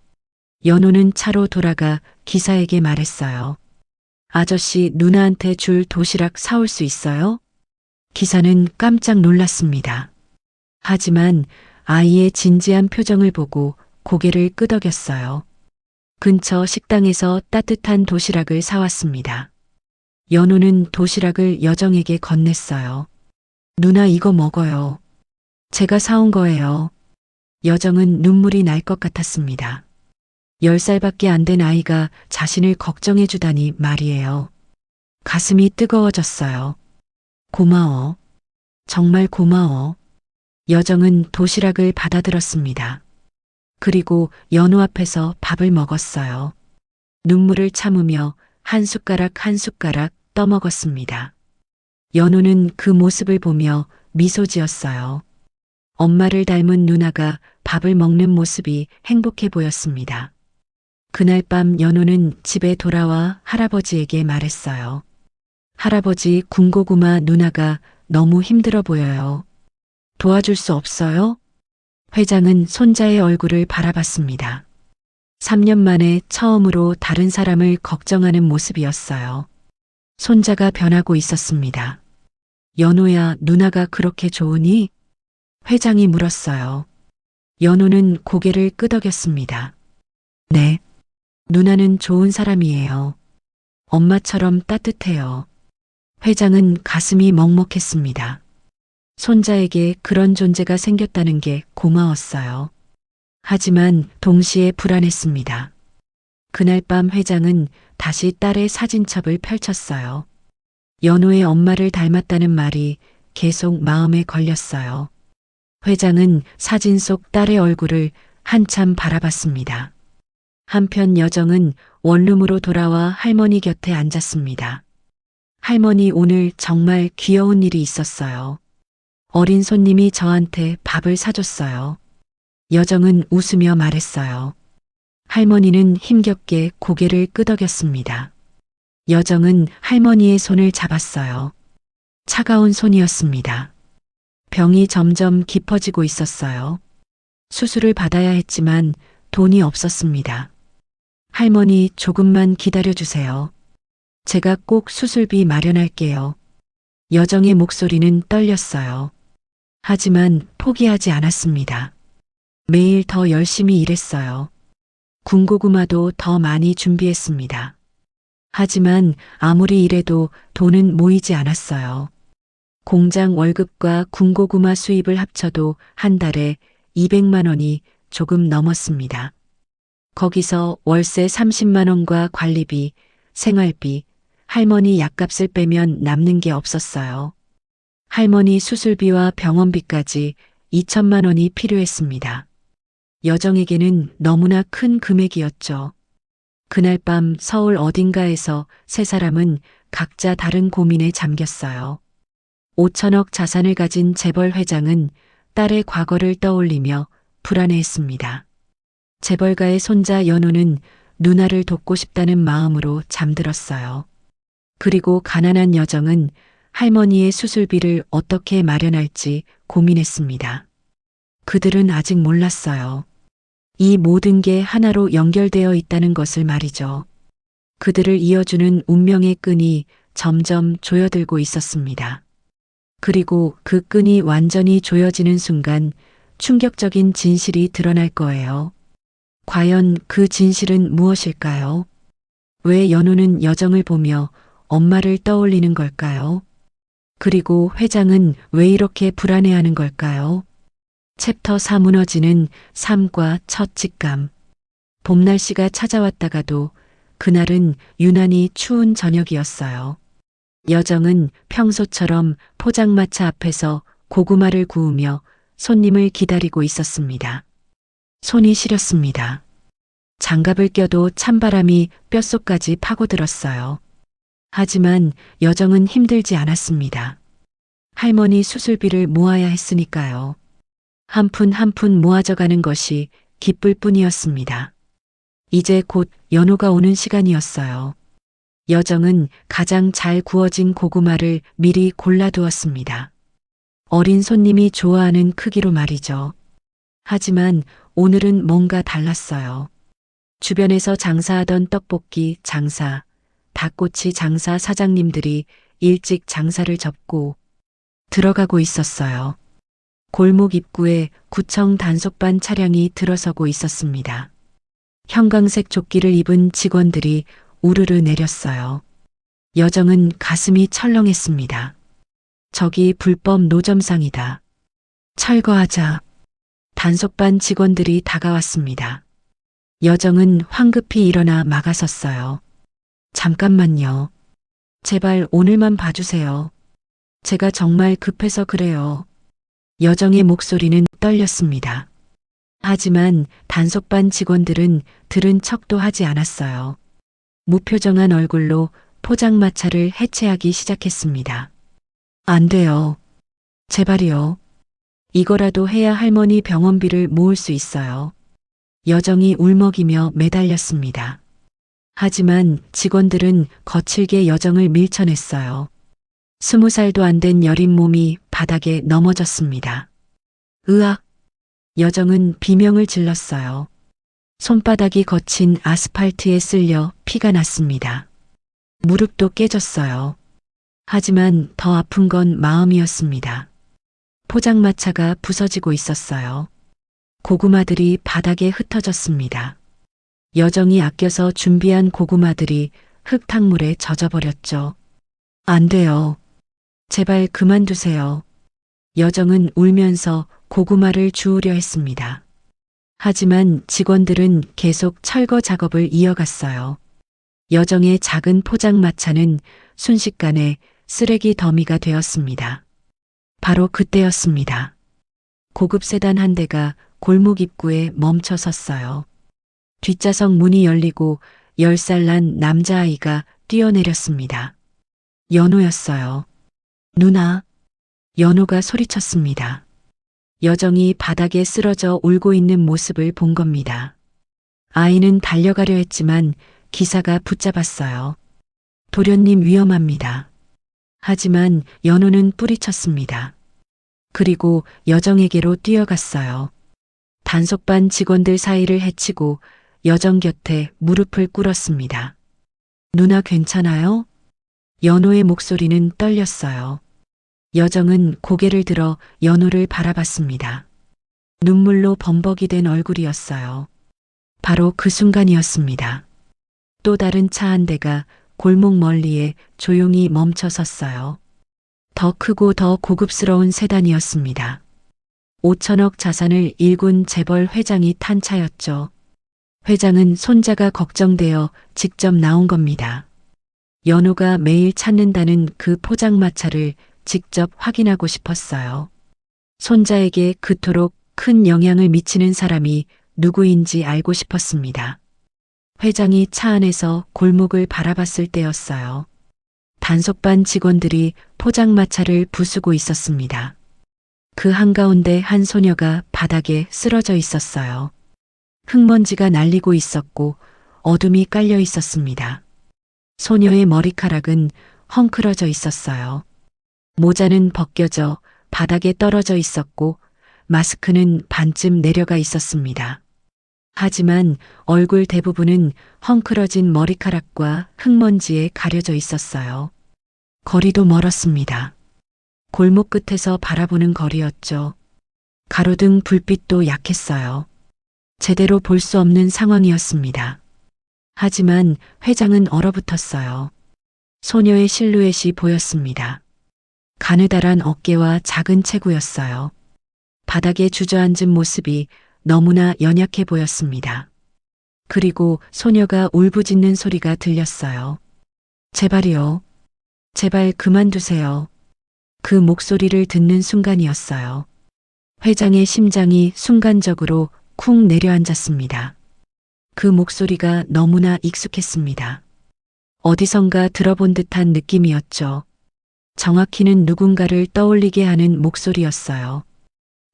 연호는 차로 돌아가 기사에게 말했어요. 아저씨 누나한테 줄 도시락 사올 수 있어요? 기사는 깜짝 놀랐습니다. 하지만 아이의 진지한 표정을 보고 고개를 끄덕였어요. 근처 식당에서 따뜻한 도시락을 사왔습니다. 연호는 도시락을 여정에게 건넸어요. 누나 이거 먹어요. 제가 사온 거예요. 여정은 눈물이 날 것 같았습니다. 10살밖에 안 된 아이가 자신을 걱정해 주다니 말이에요. 가슴이 뜨거워졌어요. 고마워. 정말 고마워. 여정은 도시락을 받아들었습니다. 그리고 연호 앞에서 밥을 먹었어요. 눈물을 참으며 한 숟가락 한 숟가락 떠먹었습니다. 연호는 그 모습을 보며 미소 지었어요. 엄마를 닮은 누나가 밥을 먹는 모습이 행복해 보였습니다. 그날 밤 연호는 집에 돌아와 할아버지에게 말했어요. 할아버지, 군고구마 누나가 너무 힘들어 보여요. 도와줄 수 없어요? 회장은 손자의 얼굴을 바라봤습니다. 3년 만에 처음으로 다른 사람을 걱정하는 모습이었어요. 손자가 변하고 있었습니다. 연호야, 누나가 그렇게 좋으니? 회장이 물었어요. 연호는 고개를 끄덕였습니다. 네. 누나는 좋은 사람이에요. 엄마처럼 따뜻해요. 회장은 가슴이 먹먹했습니다. 손자에게 그런 존재가 생겼다는 게 고마웠어요. 하지만 동시에 불안했습니다. 그날 밤 회장은 다시 딸의 사진첩을 펼쳤어요. 연호의 엄마를 닮았다는 말이 계속 마음에 걸렸어요. 회장은 사진 속 딸의 얼굴을 한참 바라봤습니다. 한편 여정은 원룸으로 돌아와 할머니 곁에 앉았습니다. 할머니, 오늘 정말 귀여운 일이 있었어요. 어린 손님이 저한테 밥을 사줬어요. 여정은 웃으며 말했어요. 할머니는 힘겹게 고개를 끄덕였습니다. 여정은 할머니의 손을 잡았어요. 차가운 손이었습니다. 병이 점점 깊어지고 있었어요. 수술을 받아야 했지만 돈이 없었습니다. 할머니, 조금만 기다려주세요. 제가 꼭 수술비 마련할게요. 여정의 목소리는 떨렸어요. 하지만 포기하지 않았습니다. 매일 더 열심히 일했어요. 군고구마도 더 많이 준비했습니다. 하지만 아무리 일해도 돈은 모이지 않았어요. 공장 월급과 군고구마 수입을 합쳐도 한 달에 200만 원이 조금 넘었습니다. 거기서 월세 30만 원과 관리비, 생활비, 할머니 약값을 빼면 남는 게 없었어요. 할머니 수술비와 병원비까지 2천만 원이 필요했습니다. 여정에게는 너무나 큰 금액이었죠. 그날 밤 서울 어딘가에서 세 사람은 각자 다른 고민에 잠겼어요. 5천억 자산을 가진 재벌 회장은 딸의 과거를 떠올리며 불안해했습니다. 재벌가의 손자 연호는 누나를 돕고 싶다는 마음으로 잠들었어요. 그리고 가난한 여정은 할머니의 수술비를 어떻게 마련할지 고민했습니다. 그들은 아직 몰랐어요. 이 모든 게 하나로 연결되어 있다는 것을 말이죠. 그들을 이어주는 운명의 끈이 점점 조여들고 있었습니다. 그리고 그 끈이 완전히 조여지는 순간 충격적인 진실이 드러날 거예요. 과연 그 진실은 무엇일까요? 왜 연호는 여정을 보며 엄마를 떠올리는 걸까요? 그리고 회장은 왜 이렇게 불안해하는 걸까요? 챕터 4 무너지는 삶과 첫 직감. 봄 날씨가 찾아왔다가도 그날은 유난히 추운 저녁이었어요. 여정은 평소처럼 포장마차 앞에서 고구마를 구우며 손님을 기다리고 있었습니다. 손이 시렸습니다. 장갑을 껴도 찬바람이 뼛속까지 파고들었어요. 하지만 여정은 힘들지 않았습니다. 할머니 수술비를 모아야 했으니까요. 한 푼 한 푼 모아져가는 것이 기쁠 뿐이었습니다. 이제 곧 연호가 오는 시간이었어요. 여정은 가장 잘 구워진 고구마를 미리 골라두었습니다. 어린 손님이 좋아하는 크기로 말이죠. 하지만 오늘은 뭔가 달랐어요. 주변에서 장사하던 떡볶이 장사, 닭꼬치 장사 사장님들이 일찍 장사를 접고 들어가고 있었어요. 골목 입구에 구청 단속반 차량이 들어서고 있었습니다. 형광색 조끼를 입은 직원들이 우르르 내렸어요. 여정은 가슴이 철렁했습니다. 저기 불법 노점상이다. 철거하자. 단속반 직원들이 다가왔습니다. 여정은 황급히 일어나 막아섰어요. 잠깐만요. 제발 오늘만 봐주세요. 제가 정말 급해서 그래요. 여정의 목소리는 떨렸습니다. 하지만 단속반 직원들은 들은 척도 하지 않았어요. 무표정한 얼굴로 포장마차를 해체하기 시작했습니다. 안 돼요. 제발이요. 이거라도 해야 할머니 병원비를 모을 수 있어요. 여정이 울먹이며 매달렸습니다. 하지만 직원들은 거칠게 여정을 밀쳐냈어요. 20살도 안 된 여린 몸이 바닥에 넘어졌습니다. 으악! 여정은 비명을 질렀어요. 손바닥이 거친 아스팔트에 쓸려 피가 났습니다. 무릎도 깨졌어요. 하지만 더 아픈 건 마음이었습니다. 포장마차가 부서지고 있었어요. 고구마들이 바닥에 흩어졌습니다. 여정이 아껴서 준비한 고구마들이 흙탕물에 젖어버렸죠. 안 돼요. 제발 그만두세요. 여정은 울면서 고구마를 주우려 했습니다. 하지만 직원들은 계속 철거 작업을 이어갔어요. 여정의 작은 포장마차는 순식간에 쓰레기 더미가 되었습니다. 바로 그때였습니다. 고급 세단 한 대가 골목 입구에 멈춰 섰어요. 뒷좌석 문이 열리고 10살 난 남자아이가 뛰어내렸습니다. 연호였어요. 누나. 연호가 소리쳤습니다. 여정이 바닥에 쓰러져 울고 있는 모습을 본 겁니다. 아이는 달려가려 했지만 기사가 붙잡았어요. 도련님 위험합니다. 하지만 연호는 뿌리쳤습니다. 그리고 여정에게로 뛰어갔어요. 단속반 직원들 사이를 헤치고 여정 곁에 무릎을 꿇었습니다. 누나 괜찮아요? 연호의 목소리는 떨렸어요. 여정은 고개를 들어 연호를 바라봤습니다. 눈물로 범벅이 된 얼굴이었어요. 바로 그 순간이었습니다. 또 다른 차 한 대가 골목 멀리에 조용히 멈춰 섰어요. 더 크고 더 고급스러운 세단이었습니다. 5천억 자산을 일군 재벌 회장이 탄 차였죠. 회장은 손자가 걱정되어 직접 나온 겁니다. 연호가 매일 찾는다는 그 포장마차를 직접 확인하고 싶었어요. 손자에게 그토록 큰 영향을 미치는 사람이 누구인지 알고 싶었습니다. 회장이 차 안에서 골목을 바라봤을 때였어요. 단속반 직원들이 포장마차를 부수고 있었습니다. 그 한가운데 한 소녀가 바닥에 쓰러져 있었어요. 흙먼지가 날리고 있었고 어둠이 깔려 있었습니다. 소녀의 머리카락은 헝클어져 있었어요. 모자는 벗겨져 바닥에 떨어져 있었고 마스크는 반쯤 내려가 있었습니다. 하지만 얼굴 대부분은 헝클어진 머리카락과 흙먼지에 가려져 있었어요. 거리도 멀었습니다. 골목 끝에서 바라보는 거리였죠. 가로등 불빛도 약했어요. 제대로 볼 수 없는 상황이었습니다. 하지만 회장은 얼어붙었어요. 소녀의 실루엣이 보였습니다. 가느다란 어깨와 작은 체구였어요. 바닥에 주저앉은 모습이 너무나 연약해 보였습니다. 그리고 소녀가 울부짖는 소리가 들렸어요. 제발이요. 제발 그만두세요. 그 목소리를 듣는 순간이었어요. 회장의 심장이 순간적으로 쿵 내려앉았습니다. 그 목소리가 너무나 익숙했습니다. 어디선가 들어본 듯한 느낌이었죠. 정확히는 누군가를 떠올리게 하는 목소리였어요.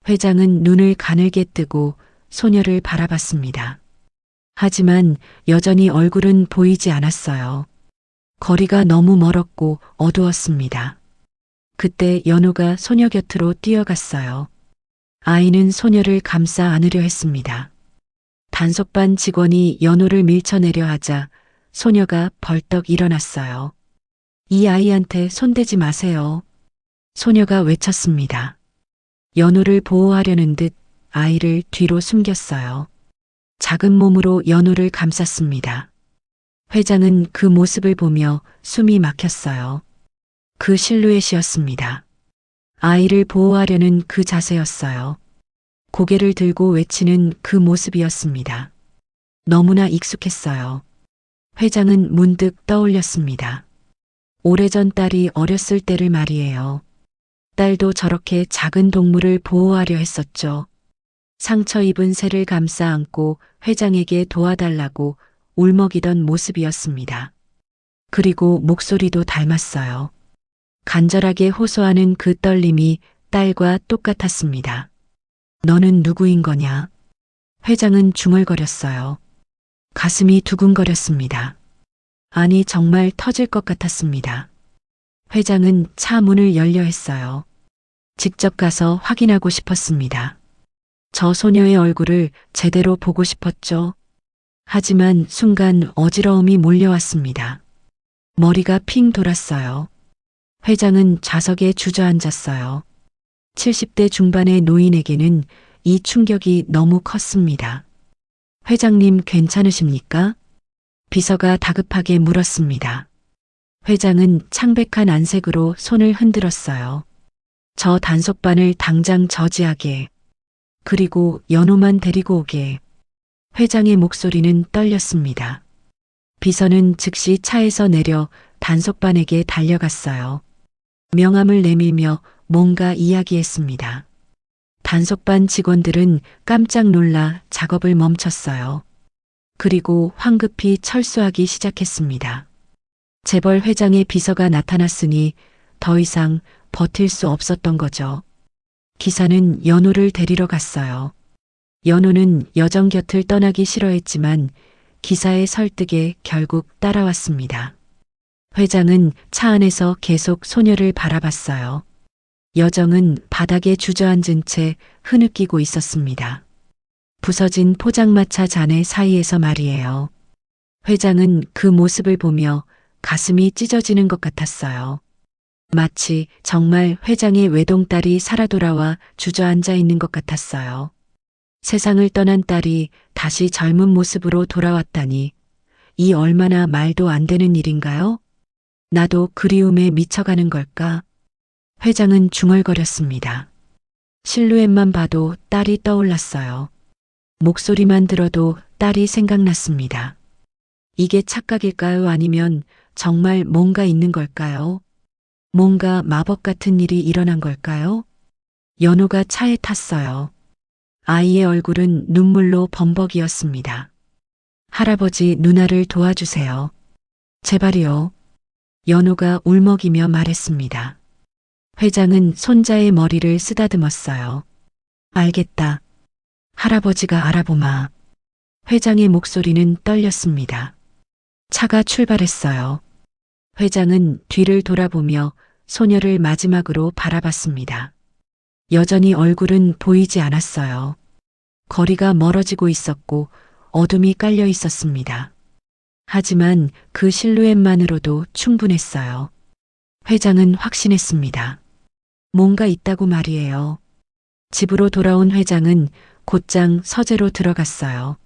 회장은 눈을 가늘게 뜨고 소녀를 바라봤습니다. 하지만 여전히 얼굴은 보이지 않았어요. 거리가 너무 멀었고 어두웠습니다. 그때 연호가 소녀 곁으로 뛰어갔어요. 아이는 소녀를 감싸 안으려 했습니다. 단속반 직원이 연호를 밀쳐내려 하자 소녀가 벌떡 일어났어요. 이 아이한테 손대지 마세요. 소녀가 외쳤습니다. 연호를 보호하려는 듯 아이를 뒤로 숨겼어요. 작은 몸으로 연호를 감쌌습니다. 회장은 그 모습을 보며 숨이 막혔어요. 그 실루엣이었습니다. 아이를 보호하려는 그 자세였어요. 고개를 들고 외치는 그 모습이었습니다. 너무나 익숙했어요. 회장은 문득 떠올렸습니다. 오래전 딸이 어렸을 때를 말이에요. 딸도 저렇게 작은 동물을 보호하려 했었죠. 상처 입은 새를 감싸 안고 회장에게 도와달라고 울먹이던 모습이었습니다. 그리고 목소리도 닮았어요. 간절하게 호소하는 그 떨림이 딸과 똑같았습니다. 너는 누구인 거냐? 회장은 중얼거렸어요. 가슴이 두근거렸습니다. 아니 정말 터질 것 같았습니다. 회장은 차 문을 열려 했어요. 직접 가서 확인하고 싶었습니다. 저 소녀의 얼굴을 제대로 보고 싶었죠. 하지만 순간 어지러움이 몰려왔습니다. 머리가 핑 돌았어요. 회장은 좌석에 주저앉았어요. 70대 중반의 노인에게는 이 충격이 너무 컸습니다. 회장님 괜찮으십니까? 비서가 다급하게 물었습니다. 회장은 창백한 안색으로 손을 흔들었어요. 저 단속반을 당장 저지하게. 그리고 연호만 데리고 오게. 회장의 목소리는 떨렸습니다. 비서는 즉시 차에서 내려 단속반에게 달려갔어요. 명함을 내밀며 뭔가 이야기했습니다. 단속반 직원들은 깜짝 놀라 작업을 멈췄어요. 그리고 황급히 철수하기 시작했습니다. 재벌 회장의 비서가 나타났으니 더 이상 버틸 수 없었던 거죠. 기사는 연호를 데리러 갔어요. 연호는 여정 곁을 떠나기 싫어했지만 기사의 설득에 결국 따라왔습니다. 회장은 차 안에서 계속 소녀를 바라봤어요. 여정은 바닥에 주저앉은 채 흐느끼고 있었습니다. 부서진 포장마차 잔해 사이에서 말이에요. 회장은 그 모습을 보며 가슴이 찢어지는 것 같았어요. 마치 정말 회장의 외동딸이 살아 돌아와 주저앉아 있는 것 같았어요. 세상을 떠난 딸이 다시 젊은 모습으로 돌아왔다니, 이 얼마나 말도 안 되는 일인가요? 나도 그리움에 미쳐가는 걸까? 회장은 중얼거렸습니다. 실루엣만 봐도 딸이 떠올랐어요. 목소리만 들어도 딸이 생각났습니다. 이게 착각일까요? 아니면 정말 뭔가 있는 걸까요? 뭔가 마법 같은 일이 일어난 걸까요? 연호가 차에 탔어요. 아이의 얼굴은 눈물로 범벅이었습니다. 할아버지, 누나를 도와주세요. 제발이요. 연호가 울먹이며 말했습니다. 회장은 손자의 머리를 쓰다듬었어요. 알겠다. 할아버지가 알아보마. 회장의 목소리는 떨렸습니다. 차가 출발했어요. 회장은 뒤를 돌아보며 소녀를 마지막으로 바라봤습니다. 여전히 얼굴은 보이지 않았어요. 거리가 멀어지고 있었고 어둠이 깔려 있었습니다. 하지만 그 실루엣만으로도 충분했어요. 회장은 확신했습니다. 뭔가 있다고 말이에요. 집으로 돌아온 회장은 곧장 서재로 들어갔어요.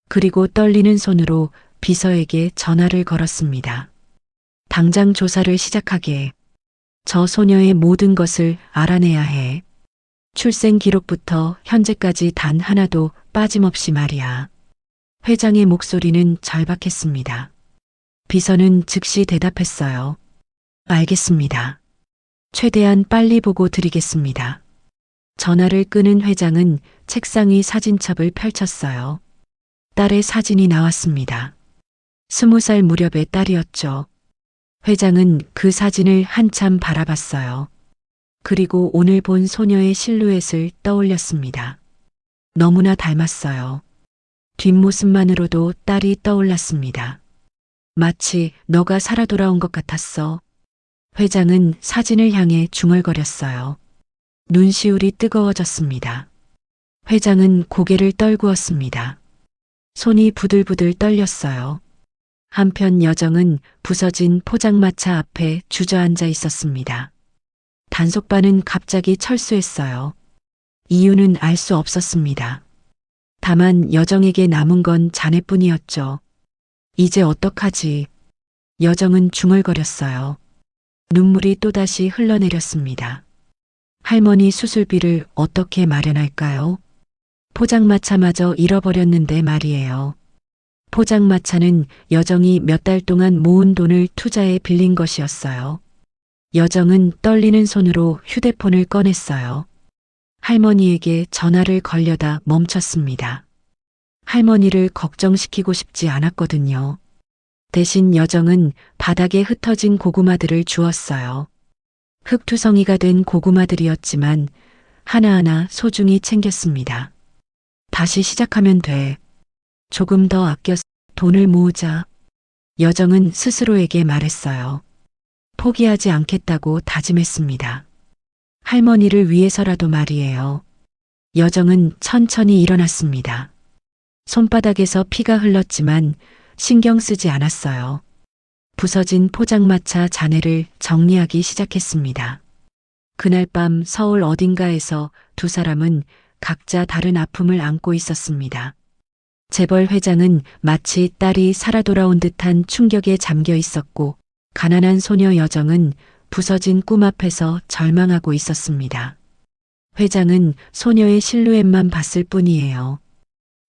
그리고 떨리는 손으로 비서에게 전화를 걸었습니다. 당장 조사를 시작하게. 저 소녀의 모든 것을 알아내야 해. 출생 기록부터 현재까지 단 하나도 빠짐없이 말이야. 회장의 목소리는 절박했습니다. 비서는 즉시 대답했어요. 알겠습니다. 최대한 빨리 보고 드리겠습니다. 전화를 끊은 회장은 책상 위 사진첩을 펼쳤어요. 딸의 사진이 나왔습니다. 20살 무렵의 딸이었죠. 회장은 그 사진을 한참 바라봤어요. 그리고 오늘 본 소녀의 실루엣을 떠올렸습니다. 너무나 닮았어요. 뒷모습만으로도 딸이 떠올랐습니다. 마치 너가 살아 돌아온 것 같았어. 회장은 사진을 향해 중얼거렸어요. 눈시울이 뜨거워졌습니다. 회장은 고개를 떨구었습니다. 손이 부들부들 떨렸어요. 한편 여정은 부서진 포장마차 앞에 주저앉아 있었습니다. 단속반은 갑자기 철수했어요. 이유는 알 수 없었습니다. 다만 여정에게 남은 건 잔해뿐이었죠. 이제 어떡하지? 여정은 중얼거렸어요. 눈물이 또다시 흘러내렸습니다. 할머니 수술비를 어떻게 마련할까요? 포장마차마저 잃어버렸는데 말이에요. 포장마차는 여정이 몇 달 동안 모은 돈을 투자해 빌린 것이었어요. 여정은 떨리는 손으로 휴대폰을 꺼냈어요. 할머니에게 전화를 걸려다 멈췄습니다. 할머니를 걱정시키고 싶지 않았거든요. 대신 여정은 바닥에 흩어진 고구마들을 주었어요. 흙투성이가 된 고구마들이었지만 하나하나 소중히 챙겼습니다. 다시 시작하면 돼. 조금 더 아껴 돈을 모으자. 여정은 스스로에게 말했어요. 포기하지 않겠다고 다짐했습니다. 할머니를 위해서라도 말이에요. 여정은 천천히 일어났습니다. 손바닥에서 피가 흘렀지만 신경 쓰지 않았어요. 부서진 포장마차 잔해를 정리하기 시작했습니다. 그날 밤 서울 어딘가에서 두 사람은 각자 다른 아픔을 안고 있었습니다. 재벌 회장은 마치 딸이 살아 돌아온 듯한 충격에 잠겨 있었고, 가난한 소녀 여정은 부서진 꿈 앞에서 절망하고 있었습니다. 회장은 소녀의 실루엣만 봤을 뿐이에요.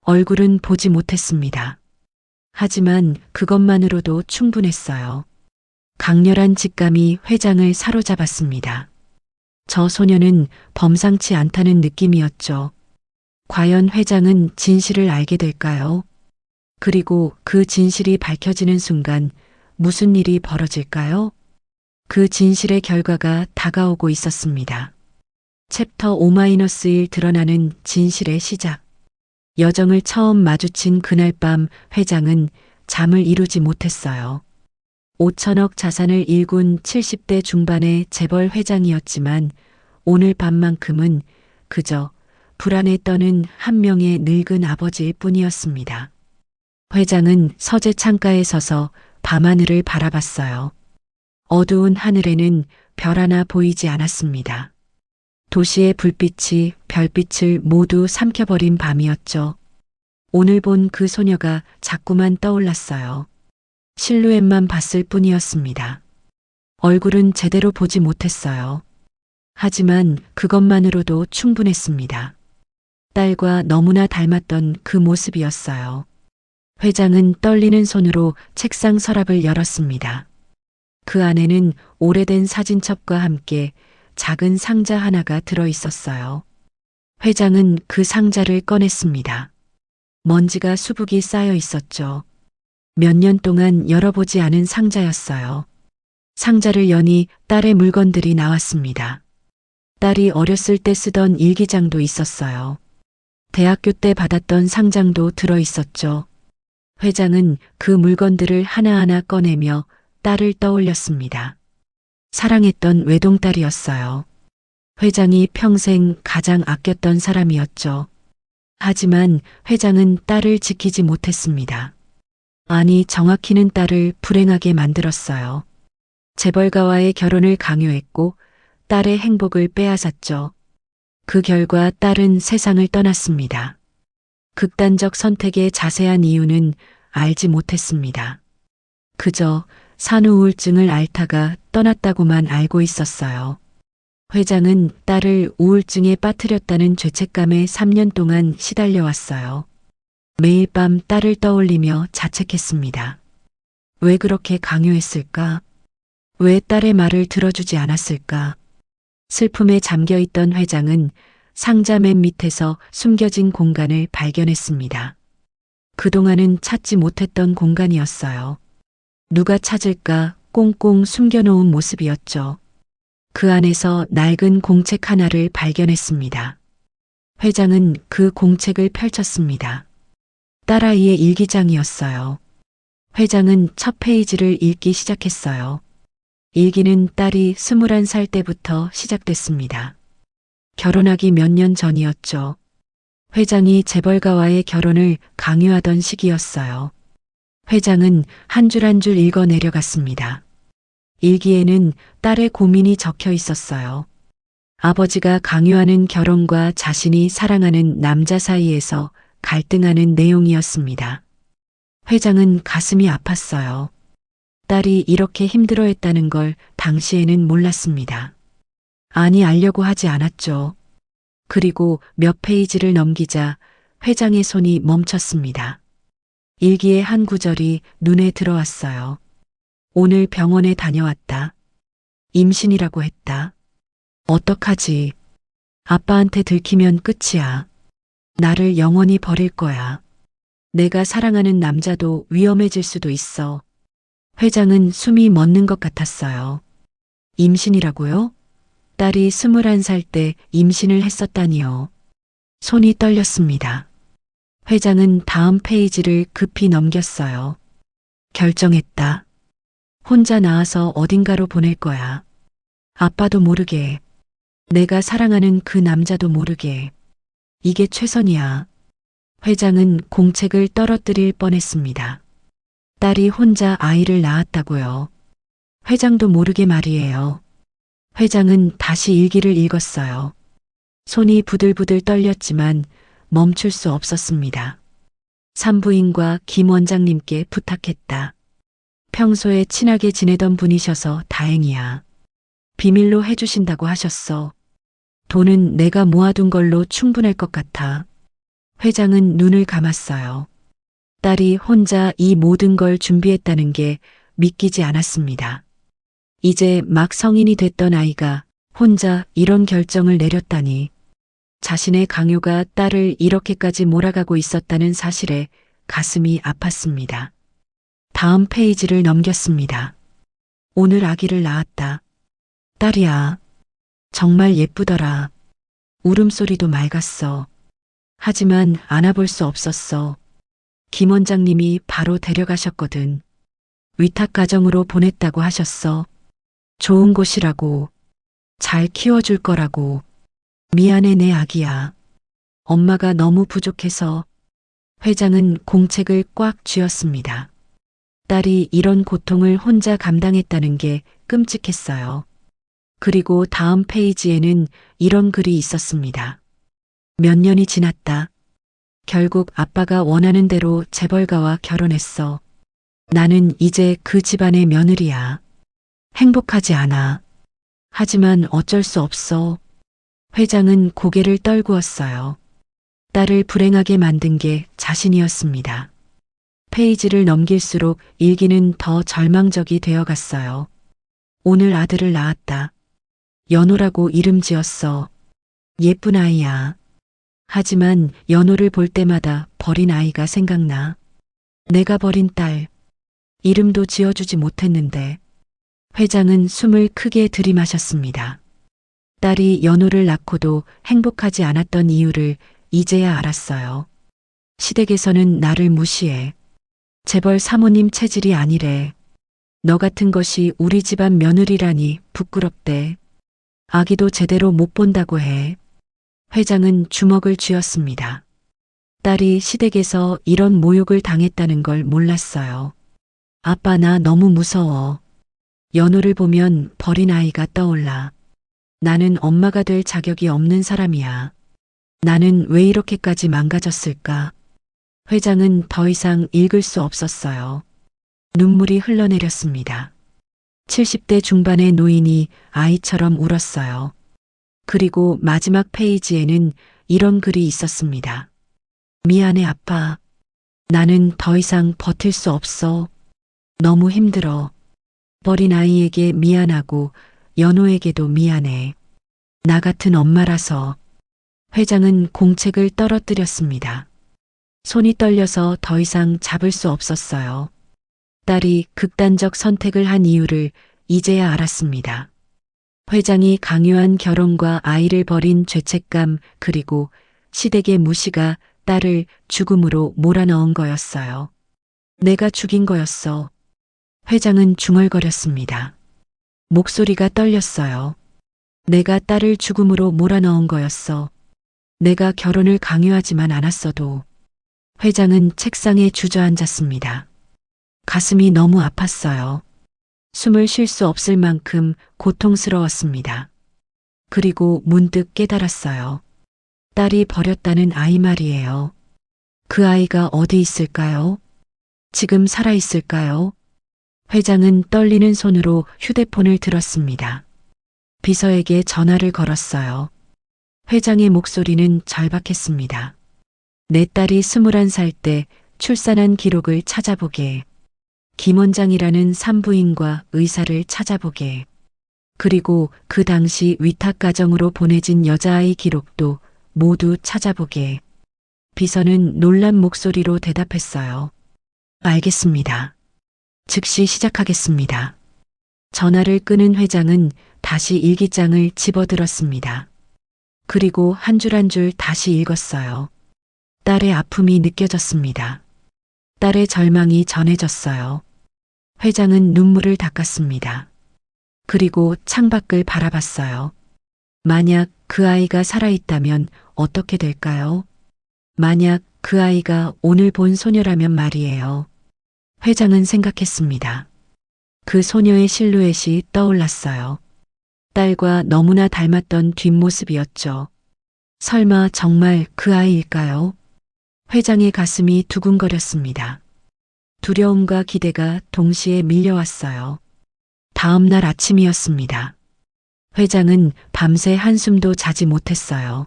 얼굴은 보지 못했습니다. 하지만 그것만으로도 충분했어요. 강렬한 직감이 회장을 사로잡았습니다. 저 소녀는 범상치 않다는 느낌이었죠. 과연 회장은 진실을 알게 될까요? 그리고 그 진실이 밝혀지는 순간 무슨 일이 벌어질까요? 그 진실의 결과가 다가오고 있었습니다. 챕터 5-1 드러나는 진실의 시작. 여정을 처음 마주친 그날 밤 회장은 잠을 이루지 못했어요. 5천억 자산을 일군 70대 중반의 재벌 회장이었지만 오늘 밤만큼은 그저 불안에 떠는 한 명의 늙은 아버지일 뿐이었습니다. 회장은 서재 창가에 서서 밤하늘을 바라봤어요. 어두운 하늘에는 별 하나 보이지 않았습니다. 도시의 불빛이 별빛을 모두 삼켜버린 밤이었죠. 오늘 본 그 소녀가 자꾸만 떠올랐어요. 실루엣만 봤을 뿐이었습니다. 얼굴은 제대로 보지 못했어요. 하지만 그것만으로도 충분했습니다. 딸과 너무나 닮았던 그 모습이었어요. 회장은 떨리는 손으로 책상 서랍을 열었습니다. 그 안에는 오래된 사진첩과 함께 작은 상자 하나가 들어 있었어요. 회장은 그 상자를 꺼냈습니다. 먼지가 수북이 쌓여 있었죠. 몇 년 동안 열어보지 않은 상자였어요. 상자를 여니 딸의 물건들이 나왔습니다. 딸이 어렸을 때 쓰던 일기장도 있었어요. 대학교 때 받았던 상장도 들어 있었죠. 회장은 그 물건들을 하나하나 꺼내며 딸을 떠올렸습니다. 사랑했던 외동딸이었어요. 회장이 평생 가장 아꼈던 사람이었죠. 하지만 회장은 딸을 지키지 못했습니다. 아니, 정확히는 딸을 불행하게 만들었어요. 재벌가와의 결혼을 강요했고 딸의 행복을 빼앗았죠. 그 결과 딸은 세상을 떠났습니다. 극단적 선택의 자세한 이유는 알지 못했습니다. 그저 산후 우울증을 앓다가 떠났다고만 알고 있었어요. 회장은 딸을 우울증에 빠뜨렸다는 죄책감에 3년 동안 시달려왔어요. 매일 밤 딸을 떠올리며 자책했습니다. 왜 그렇게 강요했을까? 왜 딸의 말을 들어주지 않았을까? 슬픔에 잠겨있던 회장은 상자 맨 밑에서 숨겨진 공간을 발견했습니다. 그동안은 찾지 못했던 공간이었어요. 누가 찾을까 꽁꽁 숨겨놓은 모습이었죠. 그 안에서 낡은 공책 하나를 발견했습니다. 회장은 그 공책을 펼쳤습니다. 딸아이의 일기장이었어요. 회장은 첫 페이지를 읽기 시작했어요. 일기는 딸이 21살 때부터 시작됐습니다. 결혼하기 몇 년 전이었죠. 회장이 재벌가와의 결혼을 강요하던 시기였어요. 회장은 한 줄 한 줄 읽어 내려갔습니다. 일기에는 딸의 고민이 적혀 있었어요. 아버지가 강요하는 결혼과 자신이 사랑하는 남자 사이에서 갈등하는 내용이었습니다. 회장은 가슴이 아팠어요. 딸이 이렇게 힘들어했다는 걸 당시에는 몰랐습니다. 아니, 알려고 하지 않았죠. 그리고 몇 페이지를 넘기자 회장의 손이 멈췄습니다. 일기의 한 구절이 눈에 들어왔어요. 오늘 병원에 다녀왔다. 임신이라고 했다. 어떡하지? 아빠한테 들키면 끝이야. 나를 영원히 버릴 거야. 내가 사랑하는 남자도 위험해질 수도 있어. 회장은 숨이 멎는 것 같았어요. 임신이라고요? 딸이 21살 때 임신을 했었다니요. 손이 떨렸습니다. 회장은 다음 페이지를 급히 넘겼어요. 결정했다. 혼자 나와서 어딘가로 보낼 거야. 아빠도 모르게. 내가 사랑하는 그 남자도 모르게. 이게 최선이야. 회장은 공책을 떨어뜨릴 뻔했습니다. 딸이 혼자 아이를 낳았다고요. 회장도 모르게 말이에요. 회장은 다시 일기를 읽었어요. 손이 부들부들 떨렸지만 멈출 수 없었습니다. 산부인과 김 원장님께 부탁했다. 평소에 친하게 지내던 분이셔서 다행이야. 비밀로 해주신다고 하셨어. 돈은 내가 모아둔 걸로 충분할 것 같아. 회장은 눈을 감았어요. 딸이 혼자 이 모든 걸 준비했다는 게 믿기지 않았습니다. 이제 막 성인이 됐던 아이가 혼자 이런 결정을 내렸다니. 자신의 강요가 딸을 이렇게까지 몰아가고 있었다는 사실에 가슴이 아팠습니다. 다음 페이지를 넘겼습니다. 오늘 아기를 낳았다. 딸이야. 정말 예쁘더라. 울음소리도 맑았어. 하지만 안아볼 수 없었어. 김 원장님이 바로 데려가셨거든. 위탁가정으로 보냈다고 하셨어. 좋은 곳이라고. 잘 키워줄 거라고. 미안해 내 아기야. 엄마가 너무 부족해서. 회장은 공책을 꽉 쥐었습니다. 딸이 이런 고통을 혼자 감당했다는 게 끔찍했어요. 그리고 다음 페이지에는 이런 글이 있었습니다. 몇 년이 지났다. 결국 아빠가 원하는 대로 재벌가와 결혼했어. 나는 이제 그 집안의 며느리야. 행복하지 않아. 하지만 어쩔 수 없어. 회장은 고개를 떨구었어요. 딸을 불행하게 만든 게 자신이었습니다. 페이지를 넘길수록 일기는 더 절망적이 되어 갔어요. 오늘 아들을 낳았다. 연호라고 이름 지었어. 예쁜 아이야. 하지만 연호를 볼 때마다 버린 아이가 생각나. 내가 버린 딸. 이름도 지어주지 못했는데. 회장은 숨을 크게 들이마셨습니다. 딸이 연호를 낳고도 행복하지 않았던 이유를 이제야 알았어요. 시댁에서는 나를 무시해. 재벌 사모님 체질이 아니래. 너 같은 것이 우리 집안 며느리라니 부끄럽대. 아기도 제대로 못 본다고 해. 회장은 주먹을 쥐었습니다. 딸이 시댁에서 이런 모욕을 당했다는 걸 몰랐어요. 아빠 나 너무 무서워. 연호를 보면 버린 아이가 떠올라. 나는 엄마가 될 자격이 없는 사람이야. 나는 왜 이렇게까지 망가졌을까? 회장은 더 이상 읽을 수 없었어요. 눈물이 흘러내렸습니다. 70대 중반의 노인이 아이처럼 울었어요. 그리고 마지막 페이지에는 이런 글이 있었습니다. 미안해 아빠. 나는 더 이상 버틸 수 없어. 너무 힘들어. 버린 아이에게 미안하고 연호에게도 미안해. 나 같은 엄마라서. 회장은 공책을 떨어뜨렸습니다. 손이 떨려서 더 이상 잡을 수 없었어요. 딸이 극단적 선택을 한 이유를 이제야 알았습니다. 회장이 강요한 결혼과 아이를 버린 죄책감 그리고 시댁의 무시가 딸을 죽음으로 몰아넣은 거였어요. 내가 죽인 거였어. 회장은 중얼거렸습니다. 목소리가 떨렸어요. 내가 딸을 죽음으로 몰아넣은 거였어. 내가 결혼을 강요하지만 않았어도. 회장은 책상에 주저앉았습니다. 가슴이 너무 아팠어요. 숨을 쉴 수 없을 만큼 고통스러웠습니다. 그리고 문득 깨달았어요. 딸이 버렸다는 아이 말이에요. 그 아이가 어디 있을까요? 지금 살아 있을까요? 회장은 떨리는 손으로 휴대폰을 들었습니다. 비서에게 전화를 걸었어요. 회장의 목소리는 절박했습니다. 내 딸이 21살 때 출산한 기록을 찾아보게. 김 원장이라는 산부인과 의사를 찾아보게. 그리고 그 당시 위탁가정으로 보내진 여자아이 기록도 모두 찾아보게. 비서는 놀란 목소리로 대답했어요. 알겠습니다. 즉시 시작하겠습니다. 전화를 끊은 회장은 다시 일기장을 집어들었습니다. 그리고 한 줄 한 줄 다시 읽었어요. 딸의 아픔이 느껴졌습니다. 딸의 절망이 전해졌어요. 회장은 눈물을 닦았습니다. 그리고 창밖을 바라봤어요. 만약 그 아이가 살아있다면 어떻게 될까요? 만약 그 아이가 오늘 본 소녀라면 말이에요. 회장은 생각했습니다. 그 소녀의 실루엣이 떠올랐어요. 딸과 너무나 닮았던 뒷모습이었죠. 설마 정말 그 아이일까요? 회장의 가슴이 두근거렸습니다. 두려움과 기대가 동시에 밀려왔어요. 다음 날 아침이었습니다. 회장은 밤새 한숨도 자지 못했어요.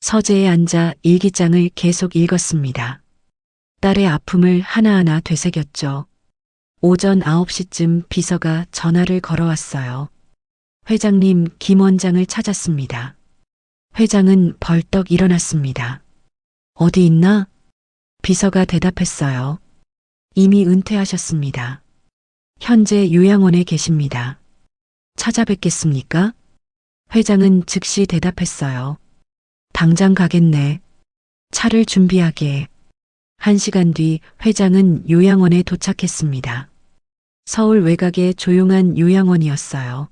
서재에 앉아 일기장을 계속 읽었습니다. 딸의 아픔을 하나하나 되새겼죠. 오전 9시쯤 비서가 전화를 걸어왔어요. 회장님, 김 원장을 찾았습니다. 회장은 벌떡 일어났습니다. 어디 있나? 비서가 대답했어요. 이미 은퇴하셨습니다. 현재 요양원에 계십니다. 찾아뵙겠습니까? 회장은 즉시 대답했어요. 당장 가겠네. 차를 준비하게. 1시간 뒤 회장은 요양원에 도착했습니다. 서울 외곽의 조용한 요양원이었어요.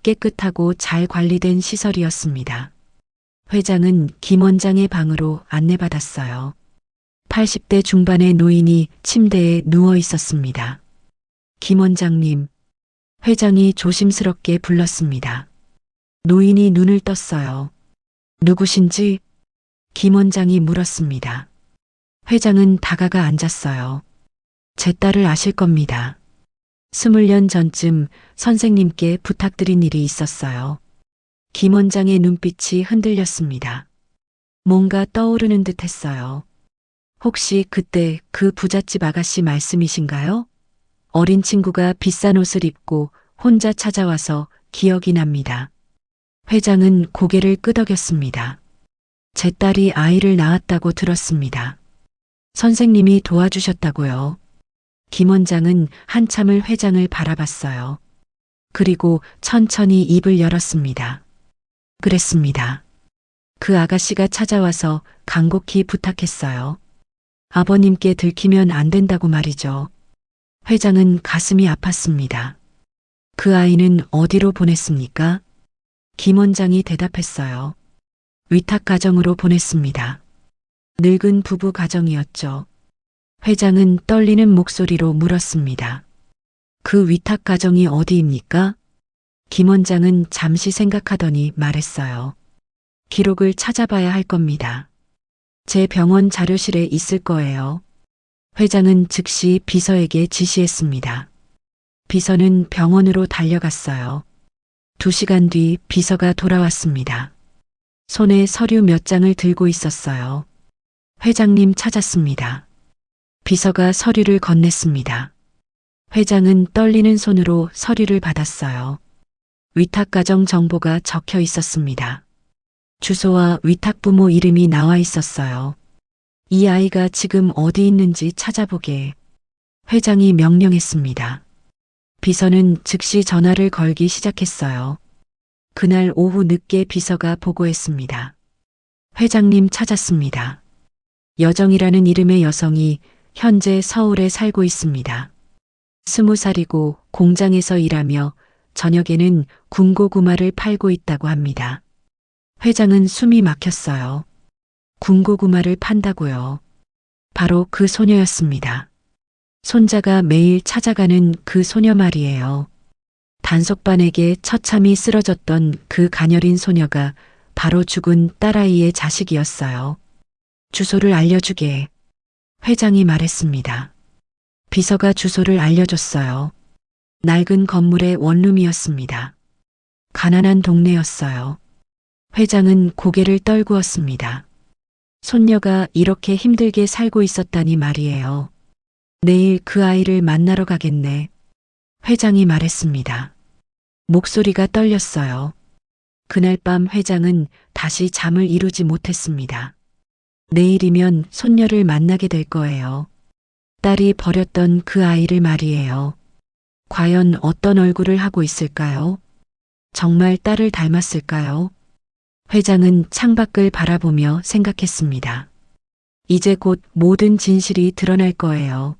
깨끗하고 잘 관리된 시설이었습니다. 회장은 김 원장의 방으로 안내받았어요. 80대 중반의 노인이 침대에 누워 있었습니다. 김 원장님, 회장이 조심스럽게 불렀습니다. 노인이 눈을 떴어요. 누구신지? 김 원장이 물었습니다. 회장은 다가가 앉았어요. 제 딸을 아실 겁니다. 20년 전쯤 선생님께 부탁드린 일이 있었어요. 김 원장의 눈빛이 흔들렸습니다. 뭔가 떠오르는 듯 했어요. 혹시 그때 그 부잣집 아가씨 말씀이신가요? 어린 친구가 비싼 옷을 입고 혼자 찾아와서 기억이 납니다. 회장은 고개를 끄덕였습니다. 제 딸이 아이를 낳았다고 들었습니다. 선생님이 도와주셨다고요. 김 원장은 한참을 회장을 바라봤어요. 그리고 천천히 입을 열었습니다. 그랬습니다. 그 아가씨가 찾아와서 간곡히 부탁했어요. 아버님께 들키면 안 된다고 말이죠. 회장은 가슴이 아팠습니다. 그 아이는 어디로 보냈습니까? 김 원장이 대답했어요. 위탁 가정으로 보냈습니다. 늙은 부부 가정이었죠. 회장은 떨리는 목소리로 물었습니다. 그 위탁 가정이 어디입니까? 김 원장은 잠시 생각하더니 말했어요. 기록을 찾아봐야 할 겁니다. 제 병원 자료실에 있을 거예요. 회장은 즉시 비서에게 지시했습니다. 비서는 병원으로 달려갔어요. 2시간 뒤 비서가 돌아왔습니다. 손에 서류 몇 장을 들고 있었어요. 회장님 찾았습니다. 비서가 서류를 건넸습니다. 회장은 떨리는 손으로 서류를 받았어요. 위탁가정 정보가 적혀 있었습니다. 주소와 위탁부모 이름이 나와 있었어요. 이 아이가 지금 어디 있는지 찾아보게. 회장이 명령했습니다. 비서는 즉시 전화를 걸기 시작했어요. 그날 오후 늦게 비서가 보고했습니다. 회장님 찾았습니다. 여정이라는 이름의 여성이 현재 서울에 살고 있습니다. 20살이고 공장에서 일하며 저녁에는 군고구마를 팔고 있다고 합니다. 회장은 숨이 막혔어요. 군고구마를 판다고요. 바로 그 소녀였습니다. 손자가 매일 찾아가는 그 소녀 말이에요. 단속반에게 처참히 쓰러졌던 그 가녀린 소녀가 바로 죽은 딸아이의 자식이었어요. 주소를 알려주게. 회장이 말했습니다. 비서가 주소를 알려줬어요. 낡은 건물의 원룸이었습니다. 가난한 동네였어요. 회장은 고개를 떨구었습니다. 손녀가 이렇게 힘들게 살고 있었다니 말이에요. 내일 그 아이를 만나러 가겠네. 회장이 말했습니다. 목소리가 떨렸어요. 그날 밤 회장은 다시 잠을 이루지 못했습니다. 내일이면 손녀를 만나게 될 거예요. 딸이 버렸던 그 아이를 말이에요. 과연 어떤 얼굴을 하고 있을까요? 정말 딸을 닮았을까요? 회장은 창밖을 바라보며 생각했습니다. 이제 곧 모든 진실이 드러날 거예요.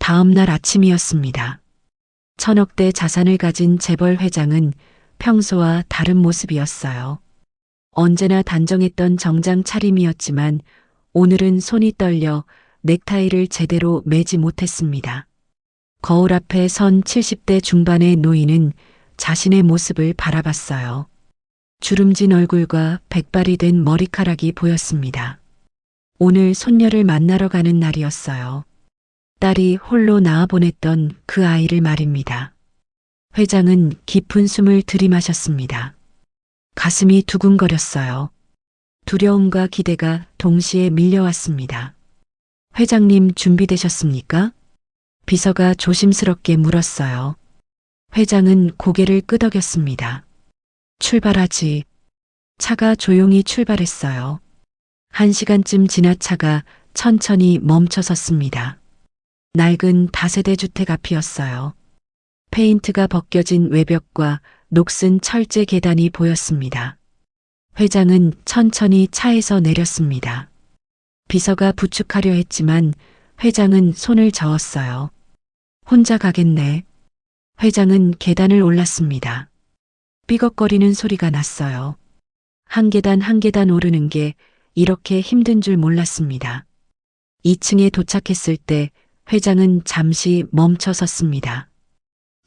다음 날 아침이었습니다. 1000억대 자산을 가진 재벌 회장은 평소와 다른 모습이었어요. 언제나 단정했던 정장 차림이었지만 오늘은 손이 떨려 넥타이를 제대로 매지 못했습니다. 거울 앞에 선 70대 중반의 노인은 자신의 모습을 바라봤어요. 주름진 얼굴과 백발이 된 머리카락이 보였습니다. 오늘 손녀를 만나러 가는 날이었어요. 딸이 홀로 낳아보냈던 그 아이를 말입니다. 회장은 깊은 숨을 들이마셨습니다. 가슴이 두근거렸어요. 두려움과 기대가 동시에 밀려왔습니다. 회장님 준비되셨습니까? 비서가 조심스럽게 물었어요. 회장은 고개를 끄덕였습니다. 출발하지. 차가 조용히 출발했어요. 1시간쯤 지나 차가 천천히 멈춰 섰습니다. 낡은 다세대 주택 앞이었어요. 페인트가 벗겨진 외벽과 녹슨 철제 계단이 보였습니다. 회장은 천천히 차에서 내렸습니다. 비서가 부축하려 했지만 회장은 손을 저었어요. 혼자 가겠네. 회장은 계단을 올랐습니다. 삐걱거리는 소리가 났어요. 한 계단 한 계단 오르는 게 이렇게 힘든 줄 몰랐습니다. 2층에 도착했을 때 회장은 잠시 멈춰 섰습니다.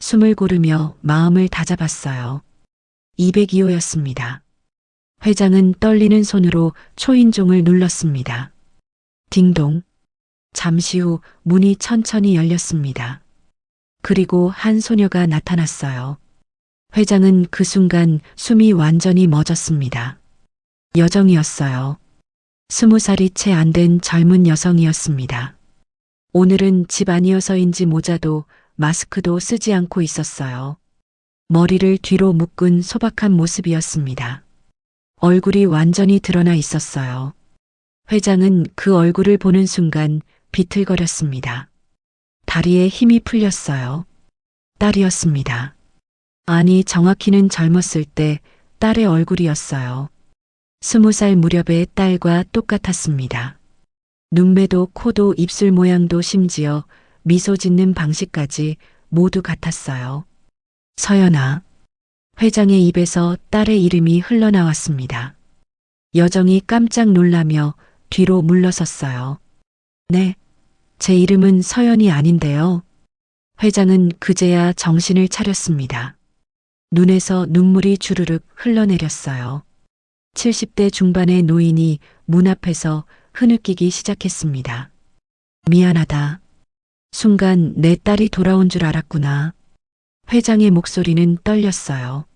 숨을 고르며 마음을 다잡았어요. 202호였습니다. 회장은 떨리는 손으로 초인종을 눌렀습니다. 딩동. 잠시 후 문이 천천히 열렸습니다. 그리고 한 소녀가 나타났어요. 회장은 그 순간 숨이 완전히 멎었습니다. 여정이었어요. 20살이 채 안 된 젊은 여성이었습니다. 오늘은 집 아니어서인지 모자도 마스크도 쓰지 않고 있었어요. 머리를 뒤로 묶은 소박한 모습이었습니다. 얼굴이 완전히 드러나 있었어요. 회장은 그 얼굴을 보는 순간 비틀거렸습니다. 다리에 힘이 풀렸어요. 딸이었습니다. 아니, 정확히는 젊었을 때 딸의 얼굴이었어요. 20살 무렵의 딸과 똑같았습니다. 눈매도 코도 입술 모양도 심지어 미소 짓는 방식까지 모두 같았어요. 서연아. 회장의 입에서 딸의 이름이 흘러나왔습니다. 여정이 깜짝 놀라며 뒤로 물러섰어요. 네, 제 이름은 서연이 아닌데요. 회장은 그제야 정신을 차렸습니다. 눈에서 눈물이 주르륵 흘러내렸어요. 70대 중반의 노인이 문 앞에서 흐느끼기 시작했습니다. 미안하다. 순간 내 딸이 돌아온 줄 알았구나. 회장의 목소리는 떨렸어요.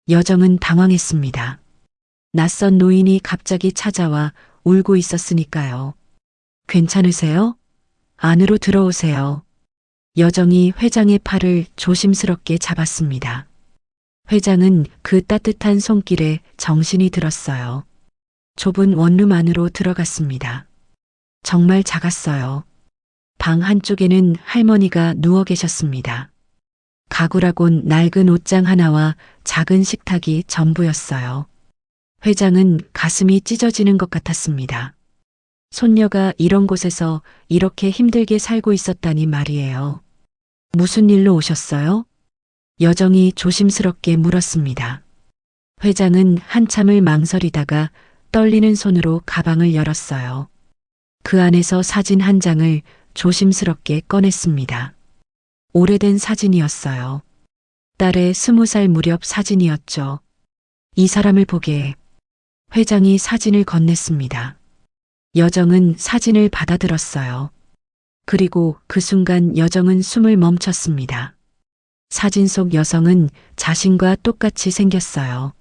여정은 당황했습니다. 낯선 노인이 갑자기 찾아와 울고 있었으니까요. 괜찮으세요? 안으로 들어오세요. 여정이 회장의 팔을 조심스럽게 잡았습니다. 회장은 그 따뜻한 손길에 정신이 들었어요. 좁은 원룸 안으로 들어갔습니다. 정말 작았어요. 방 한쪽에는 할머니가 누워 계셨습니다. 가구라곤 낡은 옷장 하나와 작은 식탁이 전부였어요. 회장은 가슴이 찢어지는 것 같았습니다. 손녀가 이런 곳에서 이렇게 힘들게 살고 있었다니 말이에요. 무슨 일로 오셨어요? 여정이 조심스럽게 물었습니다. 회장은 한참을 망설이다가 떨리는 손으로 가방을 열었어요. 그 안에서 사진 한 장을 조심스럽게 꺼냈습니다. 오래된 사진이었어요. 딸의 20살 무렵 사진이었죠. 이 사람을 보게. 회장이 사진을 건넸습니다. 여정은 사진을 받아들었어요. 그리고 그 순간 여정은 숨을 멈췄습니다. 사진 속 여성은 자신과 똑같이 생겼어요.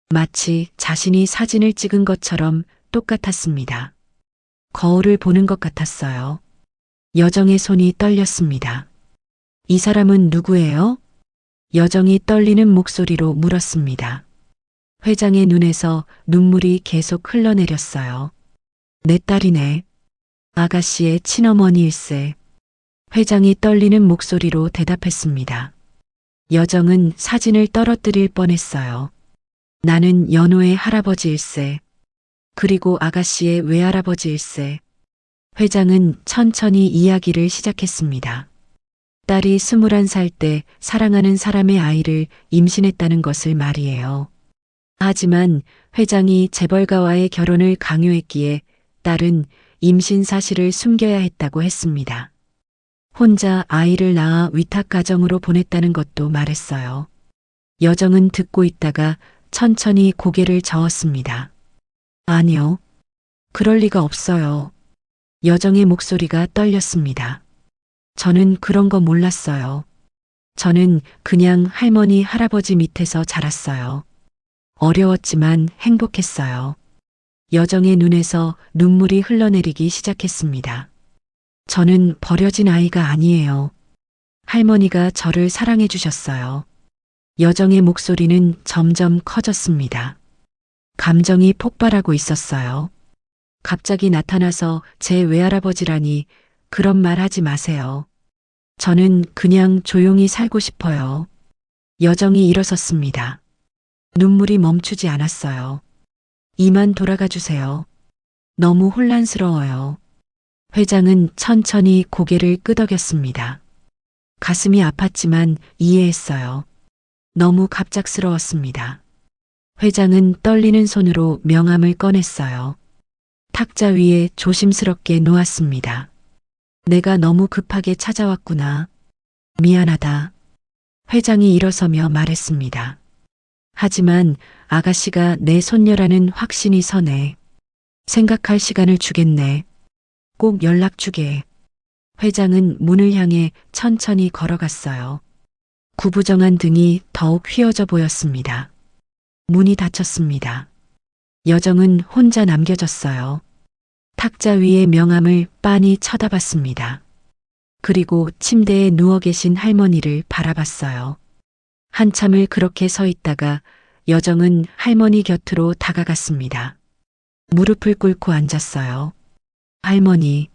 마치 자신이 사진을 찍은 것처럼 똑같았습니다. 거울을 보는 것 같았어요. 여정의 손이 떨렸습니다. 이 사람은 누구예요? 여정이 떨리는 목소리로 물었습니다. 회장의 눈에서 눈물이 계속 흘러내렸어요. 내 딸이네. 아가씨의 친어머니일세. 회장이 떨리는 목소리로 대답했습니다. 여정은 사진을 떨어뜨릴 뻔했어요. 나는 연호의 할아버지일세. 그리고 아가씨의 외할아버지일세. 회장은 천천히 이야기를 시작했습니다. 딸이 21살 때 사랑하는 사람의 아이를 임신했다는 것을 말이에요. 하지만 회장이 재벌가와의 결혼을 강요했기에 딸은 임신 사실을 숨겨야 했다고 했습니다. 혼자 아이를 낳아 위탁 가정으로 보냈다는 것도 말했어요. 여정은 듣고 있다가 천천히 고개를 저었습니다. 아니요. 그럴 리가 없어요. 여정의 목소리가 떨렸습니다. 저는 그런 거 몰랐어요. 저는 그냥 할머니, 할아버지 밑에서 자랐어요. 어려웠지만 행복했어요. 여정의 눈에서 눈물이 흘러내리기 시작했습니다. 저는 버려진 아이가 아니에요. 할머니가 저를 사랑해 주셨어요. 여정의 목소리는 점점 커졌습니다. 감정이 폭발하고 있었어요. 갑자기 나타나서 제 외할아버지라니 그런 말 하지 마세요. 저는 그냥 조용히 살고 싶어요. 여정이 일어섰습니다. 눈물이 멈추지 않았어요. 이만 돌아가 주세요. 너무 혼란스러워요. 회장은 천천히 고개를 끄덕였습니다. 가슴이 아팠지만 이해했어요. 너무 갑작스러웠습니다. 회장은 떨리는 손으로 명함을 꺼냈어요. 탁자 위에 조심스럽게 놓았습니다. 내가 너무 급하게 찾아왔구나. 미안하다. 회장이 일어서며 말했습니다. 하지만 아가씨가 내 손녀라는 확신이 서네. 생각할 시간을 주겠네. 꼭 연락 주게. 회장은 문을 향해 천천히 걸어갔어요. 구부정한 등이 더욱 휘어져 보였습니다. 문이 닫혔습니다. 여정은 혼자 남겨졌어요. 탁자 위의 명함을 빤히 쳐다봤습니다. 그리고 침대에 누워 계신 할머니를 바라봤어요. 한참을 그렇게 서 있다가 여정은 할머니 곁으로 다가갔습니다. 무릎을 꿇고 앉았어요. 할머니,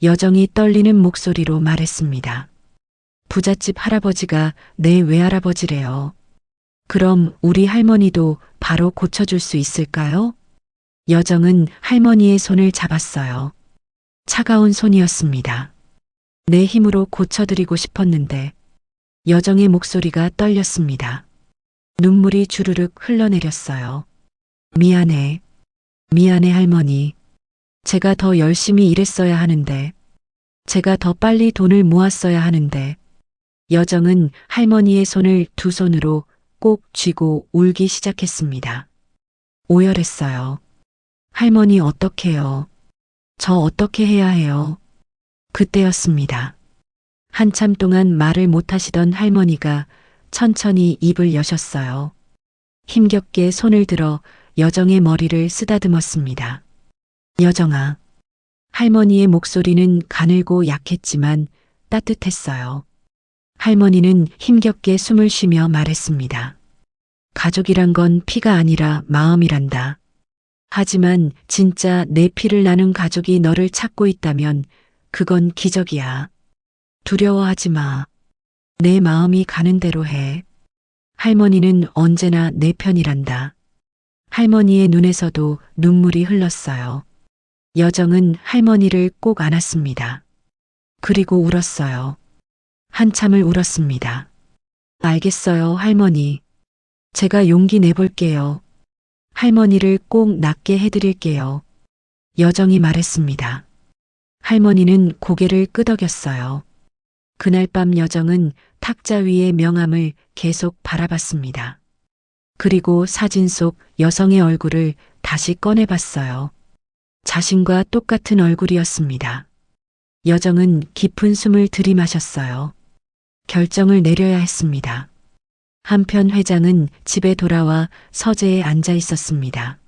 여정이 떨리는 목소리로 말했습니다. 부잣집 할아버지가 내 외할아버지래요. 그럼 우리 할머니도 바로 고쳐줄 수 있을까요? 여정은 할머니의 손을 잡았어요. 차가운 손이었습니다. 내 힘으로 고쳐드리고 싶었는데 여정의 목소리가 떨렸습니다. 눈물이 주르륵 흘러내렸어요. 미안해. 미안해 할머니. 제가 더 열심히 일했어야 하는데, 제가 더 빨리 돈을 모았어야 하는데, 여정은 할머니의 손을 두 손으로 꼭 쥐고 울기 시작했습니다. 오열했어요. 할머니 어떡해요? 저 어떻게 해야 해요? 그때였습니다. 한참 동안 말을 못하시던 할머니가 천천히 입을 여셨어요. 힘겹게 손을 들어 여정의 머리를 쓰다듬었습니다. 여정아. 할머니의 목소리는 가늘고 약했지만 따뜻했어요. 할머니는 힘겹게 숨을 쉬며 말했습니다. 가족이란 건 피가 아니라 마음이란다. 하지만 진짜 내 피를 나눈 가족이 너를 찾고 있다면 그건 기적이야. 두려워하지 마. 내 마음이 가는 대로 해. 할머니는 언제나 내 편이란다. 할머니의 눈에서도 눈물이 흘렀어요. 여정은 할머니를 꼭 안았습니다. 그리고 울었어요. 한참을 울었습니다. 알겠어요, 할머니. 제가 용기 내볼게요. 할머니를 꼭 낫게 해드릴게요. 여정이 말했습니다. 할머니는 고개를 끄덕였어요. 그날 밤 여정은 탁자 위의 명함을 계속 바라봤습니다. 그리고 사진 속 여성의 얼굴을 다시 꺼내봤어요. 자신과 똑같은 얼굴이었습니다. 여정은 깊은 숨을 들이마셨어요. 결정을 내려야 했습니다. 한편 회장은 집에 돌아와 서재에 앉아 있었습니다.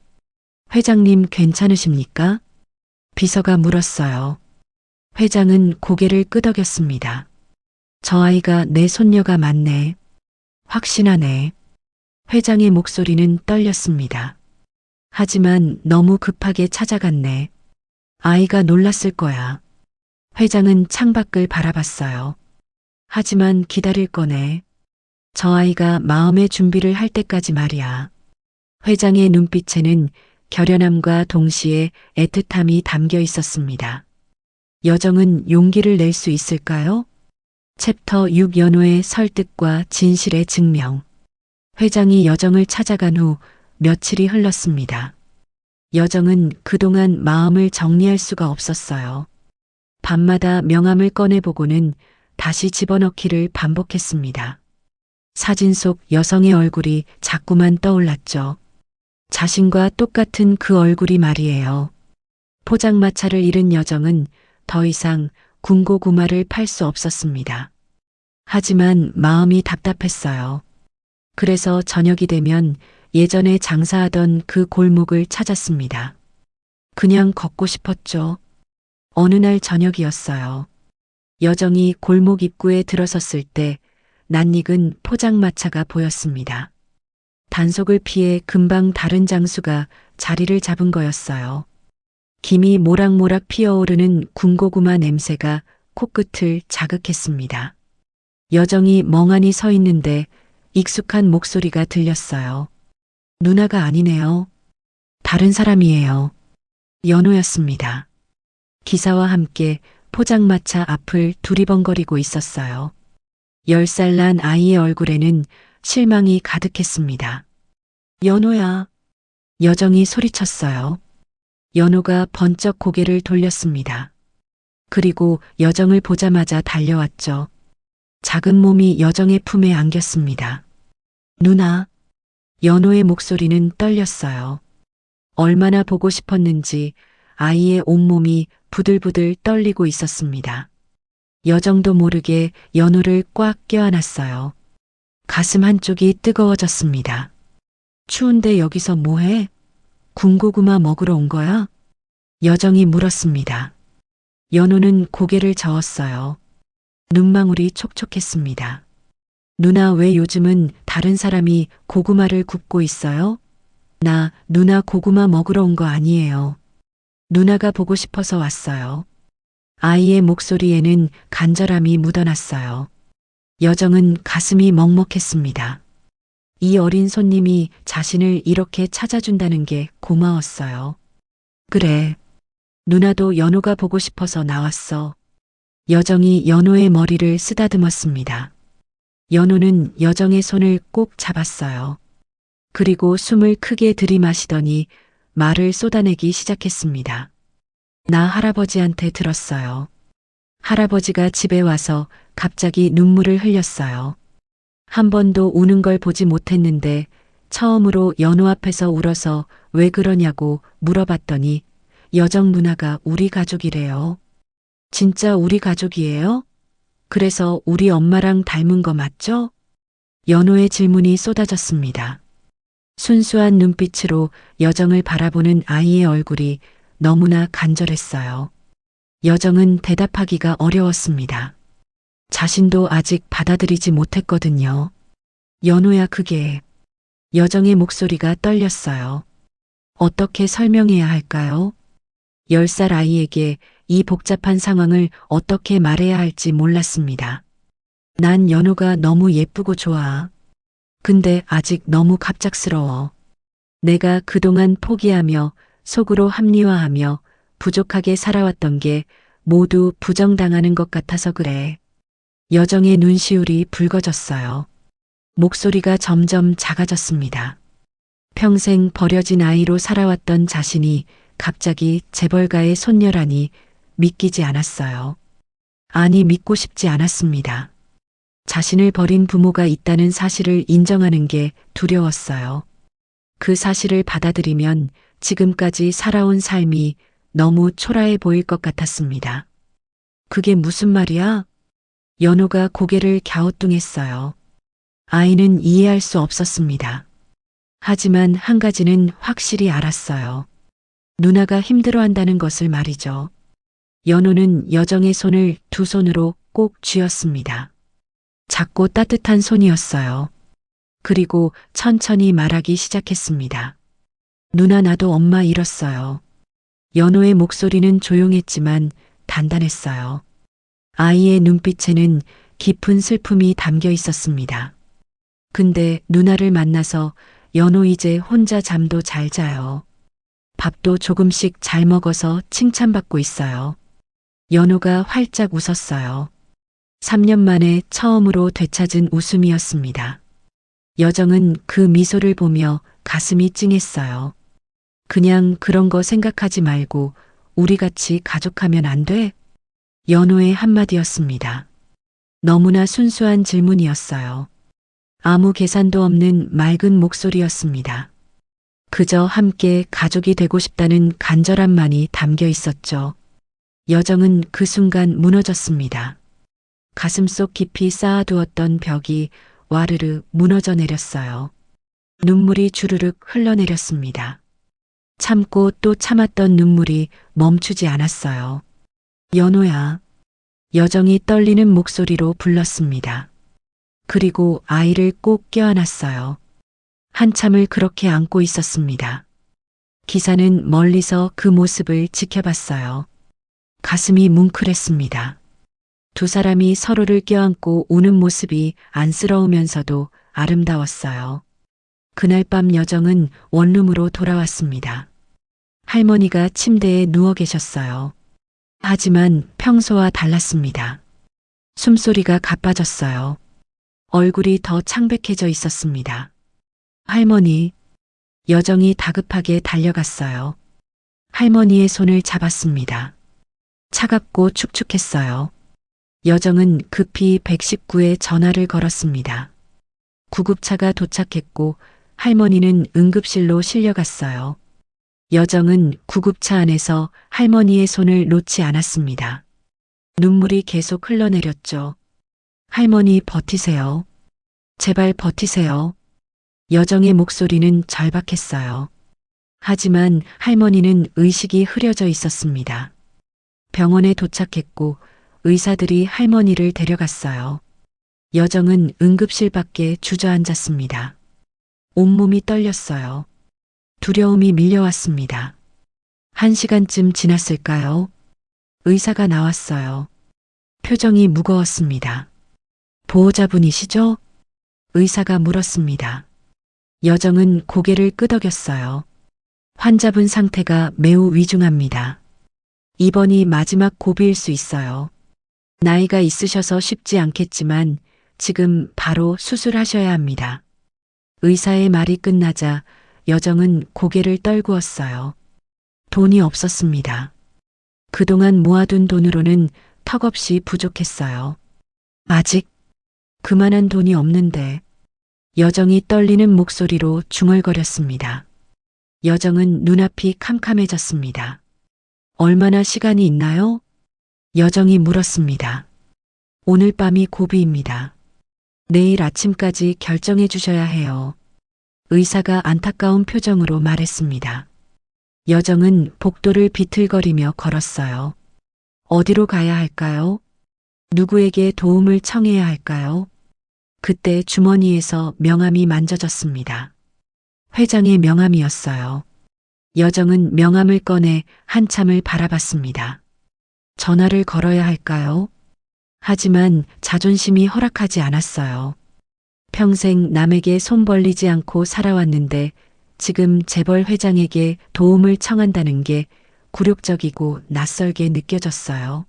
회장님 괜찮으십니까? 비서가 물었어요. 회장은 고개를 끄덕였습니다. 저 아이가 내 손녀가 맞네. 확신하네. 회장의 목소리는 떨렸습니다. 하지만 너무 급하게 찾아갔네. 아이가 놀랐을 거야. 회장은 창밖을 바라봤어요. 하지만 기다릴 거네. 저 아이가 마음의 준비를 할 때까지 말이야. 회장의 눈빛에는 결연함과 동시에 애틋함이 담겨 있었습니다. 여정은 용기를 낼 수 있을까요? 챕터 6 연호의 설득과 진실의 증명. 회장이 여정을 찾아간 후 며칠이 흘렀습니다. 여정은 그동안 마음을 정리할 수가 없었어요. 밤마다 명함을 꺼내보고는 다시 집어넣기를 반복했습니다. 사진 속 여성의 얼굴이 자꾸만 떠올랐죠. 자신과 똑같은 그 얼굴이 말이에요. 포장마차를 잃은 여정은 더 이상 군고구마를 팔 수 없었습니다. 하지만 마음이 답답했어요. 그래서 저녁이 되면 예전에 장사하던 그 골목을 찾았습니다. 그냥 걷고 싶었죠. 어느 날 저녁이었어요. 여정이 골목 입구에 들어섰을 때 낯익은 포장마차가 보였습니다. 단속을 피해 금방 다른 장수가 자리를 잡은 거였어요. 김이 모락모락 피어오르는 군고구마 냄새가 코끝을 자극했습니다. 여정이 멍하니 서 있는데 익숙한 목소리가 들렸어요. 누나가 아니네요. 다른 사람이에요. 연호였습니다. 기사와 함께 포장마차 앞을 두리번거리고 있었어요. 10살 난 아이의 얼굴에는 실망이 가득했습니다. 연호야. 여정이 소리쳤어요. 연호가 번쩍 고개를 돌렸습니다. 그리고 여정을 보자마자 달려왔죠. 작은 몸이 여정의 품에 안겼습니다. 누나. 연호의 목소리는 떨렸어요. 얼마나 보고 싶었는지 아이의 온몸이 부들부들 떨리고 있었습니다. 여정도 모르게 연호를 꽉 껴안았어요. 가슴 한쪽이 뜨거워졌습니다. 추운데 여기서 뭐해? 군고구마 먹으러 온 거야? 여정이 물었습니다. 연호는 고개를 저었어요. 눈망울이 촉촉했습니다. 누나 왜 요즘은 다른 사람이 고구마를 굽고 있어요? 나 누나 고구마 먹으러 온 거 아니에요. 누나가 보고 싶어서 왔어요. 아이의 목소리에는 간절함이 묻어났어요. 여정은 가슴이 먹먹했습니다. 이 어린 손님이 자신을 이렇게 찾아준다는 게 고마웠어요. 그래. 누나도 연호가 보고 싶어서 나왔어. 여정이 연호의 머리를 쓰다듬었습니다. 연호는 여정의 손을 꼭 잡았어요. 그리고 숨을 크게 들이마시더니 말을 쏟아내기 시작했습니다. 나 할아버지한테 들었어요. 할아버지가 집에 와서 갑자기 눈물을 흘렸어요. 한 번도 우는 걸 보지 못했는데 처음으로 연호 앞에서 울어서 왜 그러냐고 물어봤더니 여정 누나가 우리 가족이래요. 진짜 우리 가족이에요? 그래서 우리 엄마랑 닮은 거 맞죠? 연호의 질문이 쏟아졌습니다. 순수한 눈빛으로 여정을 바라보는 아이의 얼굴이 너무나 간절했어요. 여정은 대답하기가 어려웠습니다. 자신도 아직 받아들이지 못했거든요. 연호야 그게. 여정의 목소리가 떨렸어요. 어떻게 설명해야 할까요? 10살 아이에게 이 복잡한 상황을 어떻게 말해야 할지 몰랐습니다. 난 연호가 너무 예쁘고 좋아. 근데 아직 너무 갑작스러워. 내가 그동안 포기하며 속으로 합리화하며 부족하게 살아왔던 게 모두 부정당하는 것 같아서 그래. 여정의 눈시울이 붉어졌어요. 목소리가 점점 작아졌습니다. 평생 버려진 아이로 살아왔던 자신이 갑자기 재벌가의 손녀라니 믿기지 않았어요. 아니 믿고 싶지 않았습니다. 자신을 버린 부모가 있다는 사실을 인정하는 게 두려웠어요. 그 사실을 받아들이면 지금까지 살아온 삶이 너무 초라해 보일 것 같았습니다. 그게 무슨 말이야? 연호가 고개를 갸우뚱했어요. 아이는 이해할 수 없었습니다. 하지만 한 가지는 확실히 알았어요. 누나가 힘들어한다는 것을 말이죠. 연호는 여정의 손을 두 손으로 꼭 쥐었습니다. 작고 따뜻한 손이었어요. 그리고 천천히 말하기 시작했습니다. 누나 나도 엄마 잃었어요. 연호의 목소리는 조용했지만 단단했어요. 아이의 눈빛에는 깊은 슬픔이 담겨 있었습니다. 근데 누나를 만나서 연호 이제 혼자 잠도 잘 자요. 밥도 조금씩 잘 먹어서 칭찬받고 있어요. 연호가 활짝 웃었어요. 3년 만에 처음으로 되찾은 웃음이었습니다. 여정은 그 미소를 보며 가슴이 찡했어요. 그냥 그런 거 생각하지 말고 우리 같이 가족하면 안 돼? 연호의 한마디였습니다. 너무나 순수한 질문이었어요. 아무 계산도 없는 맑은 목소리였습니다. 그저 함께 가족이 되고 싶다는 간절함만이 담겨 있었죠. 여정은 그 순간 무너졌습니다. 가슴속 깊이 쌓아두었던 벽이 와르르 무너져 내렸어요. 눈물이 주르륵 흘러내렸습니다. 참고 또 참았던 눈물이 멈추지 않았어요. 연호야. 여정이 떨리는 목소리로 불렀습니다. 그리고 아이를 꼭 껴안았어요. 한참을 그렇게 안고 있었습니다. 기사는 멀리서 그 모습을 지켜봤어요. 가슴이 뭉클했습니다. 두 사람이 서로를 껴안고 우는 모습이 안쓰러우면서도 아름다웠어요. 그날 밤 여정은 원룸으로 돌아왔습니다. 할머니가 침대에 누워 계셨어요. 하지만 평소와 달랐습니다. 숨소리가 가빠졌어요. 얼굴이 더 창백해져 있었습니다. 할머니, 여정이 다급하게 달려갔어요. 할머니의 손을 잡았습니다. 차갑고 축축했어요. 여정은 급히 119에 전화를 걸었습니다. 구급차가 도착했고 할머니는 응급실로 실려갔어요. 여정은 구급차 안에서 할머니의 손을 놓지 않았습니다. 눈물이 계속 흘러내렸죠. 할머니 버티세요. 제발 버티세요. 여정의 목소리는 절박했어요. 하지만 할머니는 의식이 흐려져 있었습니다. 병원에 도착했고 의사들이 할머니를 데려갔어요. 여정은 응급실 밖에 주저앉았습니다. 온몸이 떨렸어요. 두려움이 밀려왔습니다. 1시간쯤 지났을까요? 의사가 나왔어요. 표정이 무거웠습니다. 보호자분이시죠? 의사가 물었습니다. 여정은 고개를 끄덕였어요. 환자분 상태가 매우 위중합니다. 이번이 마지막 고비일 수 있어요. 나이가 있으셔서 쉽지 않겠지만 지금 바로 수술하셔야 합니다. 의사의 말이 끝나자 여정은 고개를 떨구었어요. 돈이 없었습니다. 그동안 모아둔 돈으로는 턱없이 부족했어요. 아직 그만한 돈이 없는데. 여정이 떨리는 목소리로 중얼거렸습니다. 여정은 눈앞이 캄캄해졌습니다. 얼마나 시간이 있나요? 여정이 물었습니다. 오늘 밤이 고비입니다. 내일 아침까지 결정해 주셔야 해요. 의사가 안타까운 표정으로 말했습니다. 여정은 복도를 비틀거리며 걸었어요. 어디로 가야 할까요? 누구에게 도움을 청해야 할까요? 그때 주머니에서 명함이 만져졌습니다. 회장의 명함이었어요. 여정은 명함을 꺼내 한참을 바라봤습니다. 전화를 걸어야 할까요? 하지만 자존심이 허락하지 않았어요. 평생 남에게 손 벌리지 않고 살아왔는데 지금 재벌 회장에게 도움을 청한다는 게 굴욕적이고 낯설게 느껴졌어요.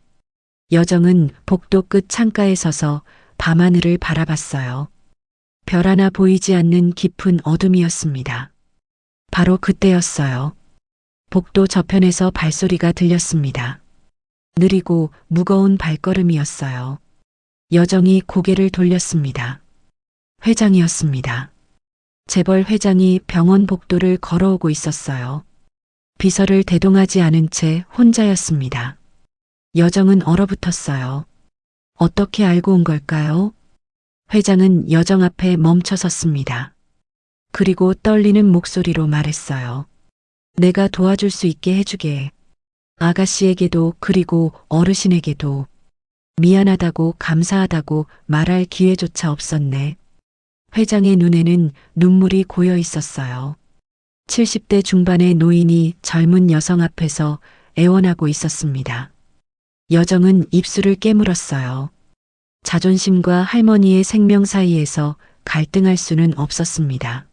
여정은 복도 끝 창가에 서서 밤하늘을 바라봤어요. 별 하나 보이지 않는 깊은 어둠이었습니다. 바로 그때였어요. 복도 저편에서 발소리가 들렸습니다. 느리고 무거운 발걸음이었어요. 여정이 고개를 돌렸습니다. 회장이었습니다. 재벌 회장이 병원 복도를 걸어오고 있었어요. 비서를 대동하지 않은 채 혼자였습니다. 여정은 얼어붙었어요. 어떻게 알고 온 걸까요? 회장은 여정 앞에 멈춰 섰습니다. 그리고 떨리는 목소리로 말했어요. 내가 도와줄 수 있게 해주게. 아가씨에게도 그리고 어르신에게도 미안하다고 감사하다고 말할 기회조차 없었네. 회장의 눈에는 눈물이 고여 있었어요. 70대 중반의 노인이 젊은 여성 앞에서 애원하고 있었습니다. 여정은 입술을 깨물었어요. 자존심과 할머니의 생명 사이에서 갈등할 수는 없었습니다.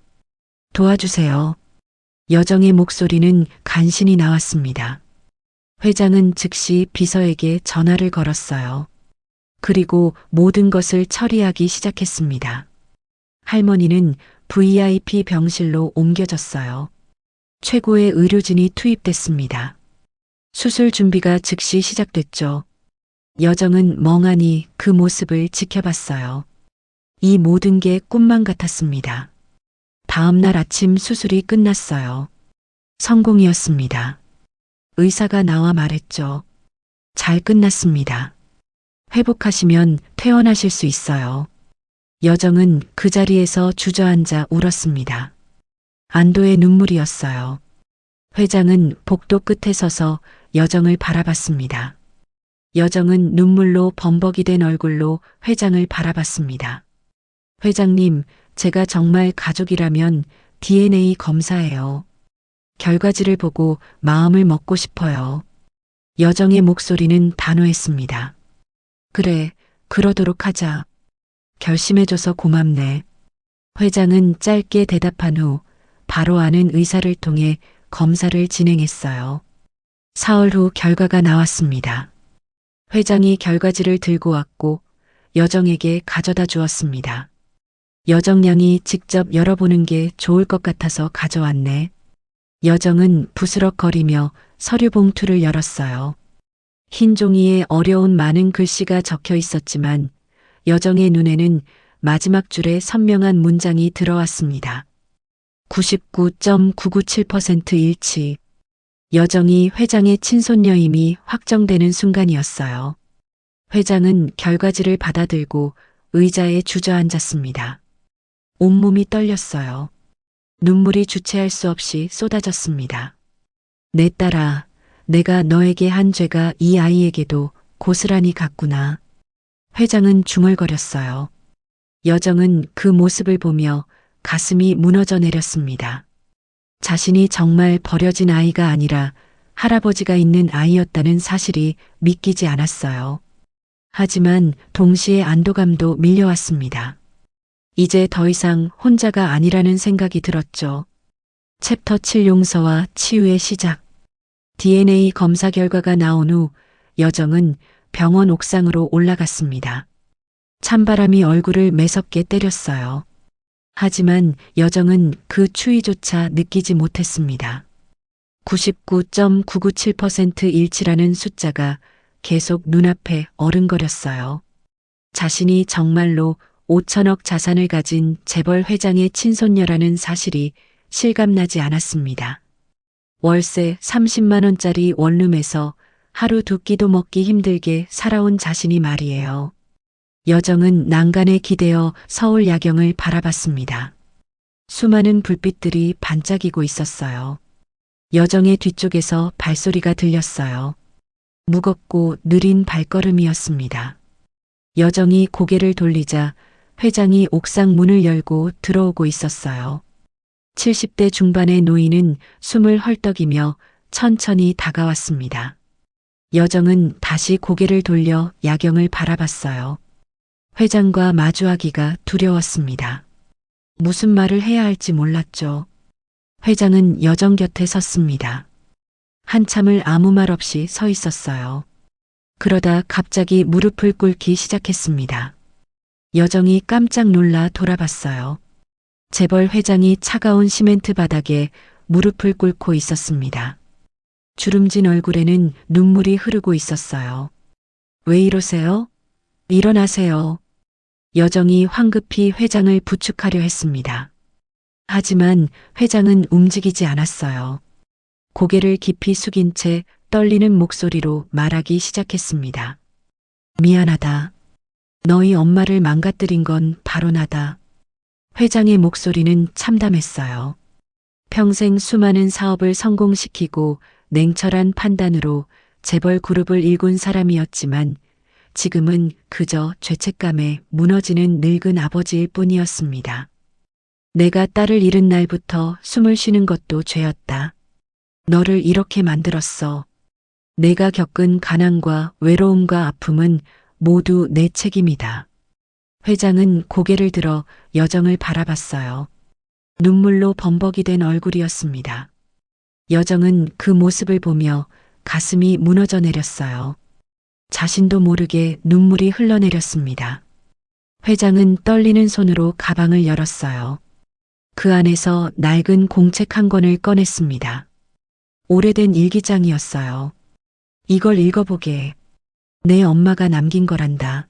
도와주세요. 여정의 목소리는 간신히 나왔습니다. 회장은 즉시 비서에게 전화를 걸었어요. 그리고 모든 것을 처리하기 시작했습니다. 할머니는 VIP 병실로 옮겨졌어요. 최고의 의료진이 투입됐습니다. 수술 준비가 즉시 시작됐죠. 여정은 멍하니 그 모습을 지켜봤어요. 이 모든 게 꿈만 같았습니다. 다음 날 아침 수술이 끝났어요. 성공이었습니다. 의사가 나와 말했죠. 잘 끝났습니다. 회복하시면 퇴원하실 수 있어요. 여정은 그 자리에서 주저앉아 울었습니다. 안도의 눈물이었어요. 회장은 복도 끝에 서서 여정을 바라봤습니다. 여정은 눈물로 범벅이 된 얼굴로 회장을 바라봤습니다. 회장님, 제가 정말 가족이라면 DNA 검사예요. 결과지를 보고 마음을 먹고 싶어요. 여정의 목소리는 단호했습니다. 그래, 그러도록 하자. 결심해줘서 고맙네. 회장은 짧게 대답한 후 바로 아는 의사를 통해 검사를 진행했어요. 사흘 후 결과가 나왔습니다. 회장이 결과지를 들고 왔고 여정에게 가져다 주었습니다. 여정 양이 직접 열어보는 게 좋을 것 같아서 가져왔네. 여정은 부스럭거리며 서류 봉투를 열었어요. 흰 종이에 어려운 많은 글씨가 적혀 있었지만 여정의 눈에는 마지막 줄에 선명한 문장이 들어왔습니다. 99.997% 일치. 여정이 회장의 친손녀임이 확정되는 순간이었어요. 회장은 결과지를 받아들고 의자에 주저앉았습니다. 온몸이 떨렸어요. 눈물이 주체할 수 없이 쏟아졌습니다. 내 딸아, 내가 너에게 한 죄가 이 아이에게도 고스란히 갔구나. 회장은 중얼거렸어요. 여정은 그 모습을 보며 가슴이 무너져 내렸습니다. 자신이 정말 버려진 아이가 아니라 할아버지가 있는 아이였다는 사실이 믿기지 않았어요. 하지만 동시에 안도감도 밀려왔습니다. 이제 더 이상 혼자가 아니라는 생각이 들었죠. 챕터 7 용서와 치유의 시작. DNA 검사 결과가 나온 후 여정은 병원 옥상으로 올라갔습니다. 찬바람이 얼굴을 매섭게 때렸어요. 하지만 여정은 그 추위조차 느끼지 못했습니다. 99.997% 일치라는 숫자가 계속 눈앞에 어른거렸어요. 자신이 정말로 5천억 자산을 가진 재벌 회장의 친손녀라는 사실이 실감나지 않았습니다. 월세 30만 원짜리 원룸에서 하루 두 끼도 먹기 힘들게 살아온 자신이 말이에요. 여정은 난간에 기대어 서울 야경을 바라봤습니다. 수많은 불빛들이 반짝이고 있었어요. 여정의 뒤쪽에서 발소리가 들렸어요. 무겁고 느린 발걸음이었습니다. 여정이 고개를 돌리자 회장이 옥상 문을 열고 들어오고 있었어요. 70대 중반의 노인은 숨을 헐떡이며 천천히 다가왔습니다. 여정은 다시 고개를 돌려 야경을 바라봤어요. 회장과 마주하기가 두려웠습니다. 무슨 말을 해야 할지 몰랐죠. 회장은 여정 곁에 섰습니다. 한참을 아무 말 없이 서 있었어요. 그러다 갑자기 무릎을 꿇기 시작했습니다. 여정이 깜짝 놀라 돌아봤어요. 재벌 회장이 차가운 시멘트 바닥에 무릎을 꿇고 있었습니다. 주름진 얼굴에는 눈물이 흐르고 있었어요. 왜 이러세요? 일어나세요. 여정이 황급히 회장을 부축하려 했습니다. 하지만 회장은 움직이지 않았어요. 고개를 깊이 숙인 채 떨리는 목소리로 말하기 시작했습니다. 미안하다. 너희 엄마를 망가뜨린 건 바로 나다. 회장의 목소리는 참담했어요. 평생 수많은 사업을 성공시키고 냉철한 판단으로 재벌 그룹을 일군 사람이었지만 지금은 그저 죄책감에 무너지는 늙은 아버지일 뿐이었습니다. 내가 딸을 잃은 날부터 숨을 쉬는 것도 죄였다. 너를 이렇게 만들었어. 내가 겪은 가난과 외로움과 아픔은 모두 내 책임이다. 회장은 고개를 들어 여정을 바라봤어요. 눈물로 범벅이 된 얼굴이었습니다. 여정은 그 모습을 보며 가슴이 무너져 내렸어요. 자신도 모르게 눈물이 흘러내렸습니다. 회장은 떨리는 손으로 가방을 열었어요. 그 안에서 낡은 공책 한 권을 꺼냈습니다. 오래된 일기장이었어요. 이걸 읽어보게. 내 엄마가 남긴 거란다.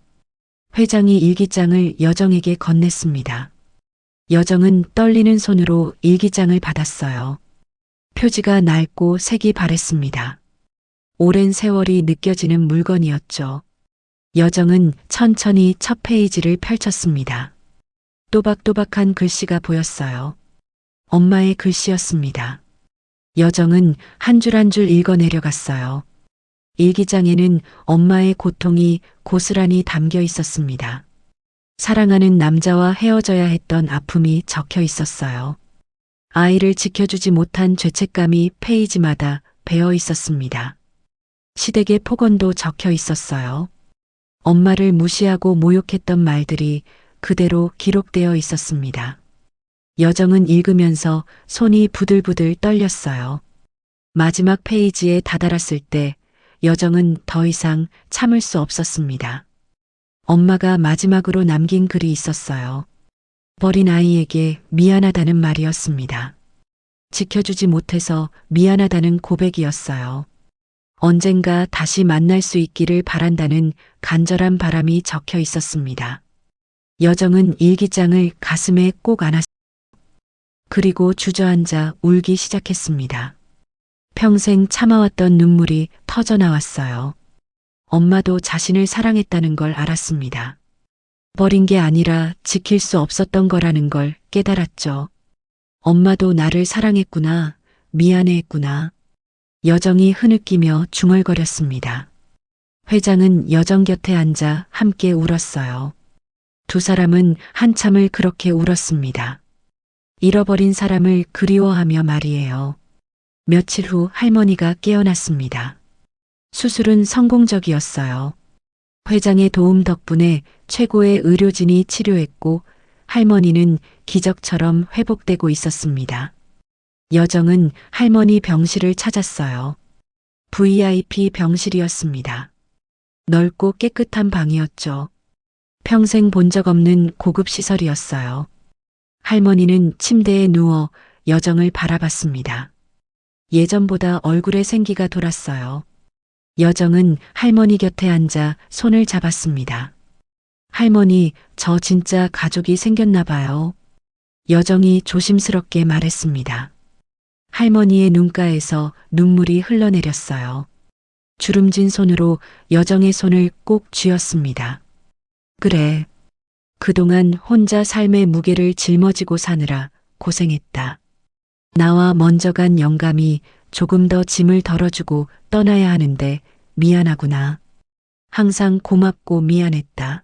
회장이 일기장을 여정에게 건넸습니다. 여정은 떨리는 손으로 일기장을 받았어요. 표지가 낡고 색이 바랬습니다. 오랜 세월이 느껴지는 물건이었죠. 여정은 천천히 첫 페이지를 펼쳤습니다. 또박또박한 글씨가 보였어요. 엄마의 글씨였습니다. 여정은 한 줄 한 줄 읽어 내려갔어요. 일기장에는 엄마의 고통이 고스란히 담겨 있었습니다. 사랑하는 남자와 헤어져야 했던 아픔이 적혀 있었어요. 아이를 지켜주지 못한 죄책감이 페이지마다 배어 있었습니다. 시댁의 폭언도 적혀 있었어요. 엄마를 무시하고 모욕했던 말들이 그대로 기록되어 있었습니다. 여정은 읽으면서 손이 부들부들 떨렸어요. 마지막 페이지에 다다랐을 때 여정은 더 이상 참을 수 없었습니다. 엄마가 마지막으로 남긴 글이 있었어요. 버린 아이에게 미안하다는 말이었습니다. 지켜주지 못해서 미안하다는 고백이었어요. 언젠가 다시 만날 수 있기를 바란다는 간절한 바람이 적혀 있었습니다. 여정은 일기장을 가슴에 꼭 안았습니다. 그리고 주저앉아 울기 시작했습니다. 평생 참아왔던 눈물이 터져 나왔어요. 엄마도 자신을 사랑했다는 걸 알았습니다. 버린 게 아니라 지킬 수 없었던 거라는 걸 깨달았죠. 엄마도 나를 사랑했구나, 미안해했구나. 여정이 흐느끼며 중얼거렸습니다. 회장은 여정 곁에 앉아 함께 울었어요. 두 사람은 한참을 그렇게 울었습니다. 잃어버린 사람을 그리워하며 말이에요. 며칠 후 할머니가 깨어났습니다. 수술은 성공적이었어요. 회장의 도움 덕분에 최고의 의료진이 치료했고 할머니는 기적처럼 회복되고 있었습니다. 여정은 할머니 병실을 찾았어요. VIP 병실이었습니다. 넓고 깨끗한 방이었죠. 평생 본 적 없는 고급 시설이었어요. 할머니는 침대에 누워 여정을 바라봤습니다. 예전보다 얼굴에 생기가 돌았어요. 여정은 할머니 곁에 앉아 손을 잡았습니다. 할머니, 저 진짜 가족이 생겼나 봐요. 여정이 조심스럽게 말했습니다. 할머니의 눈가에서 눈물이 흘러내렸어요. 주름진 손으로 여정의 손을 꼭 쥐었습니다. 그래. 그동안 혼자 삶의 무게를 짊어지고 사느라 고생했다. 나와 먼저 간 영감이 조금 더 짐을 덜어주고 떠나야 하는데 미안하구나. 항상 고맙고 미안했다.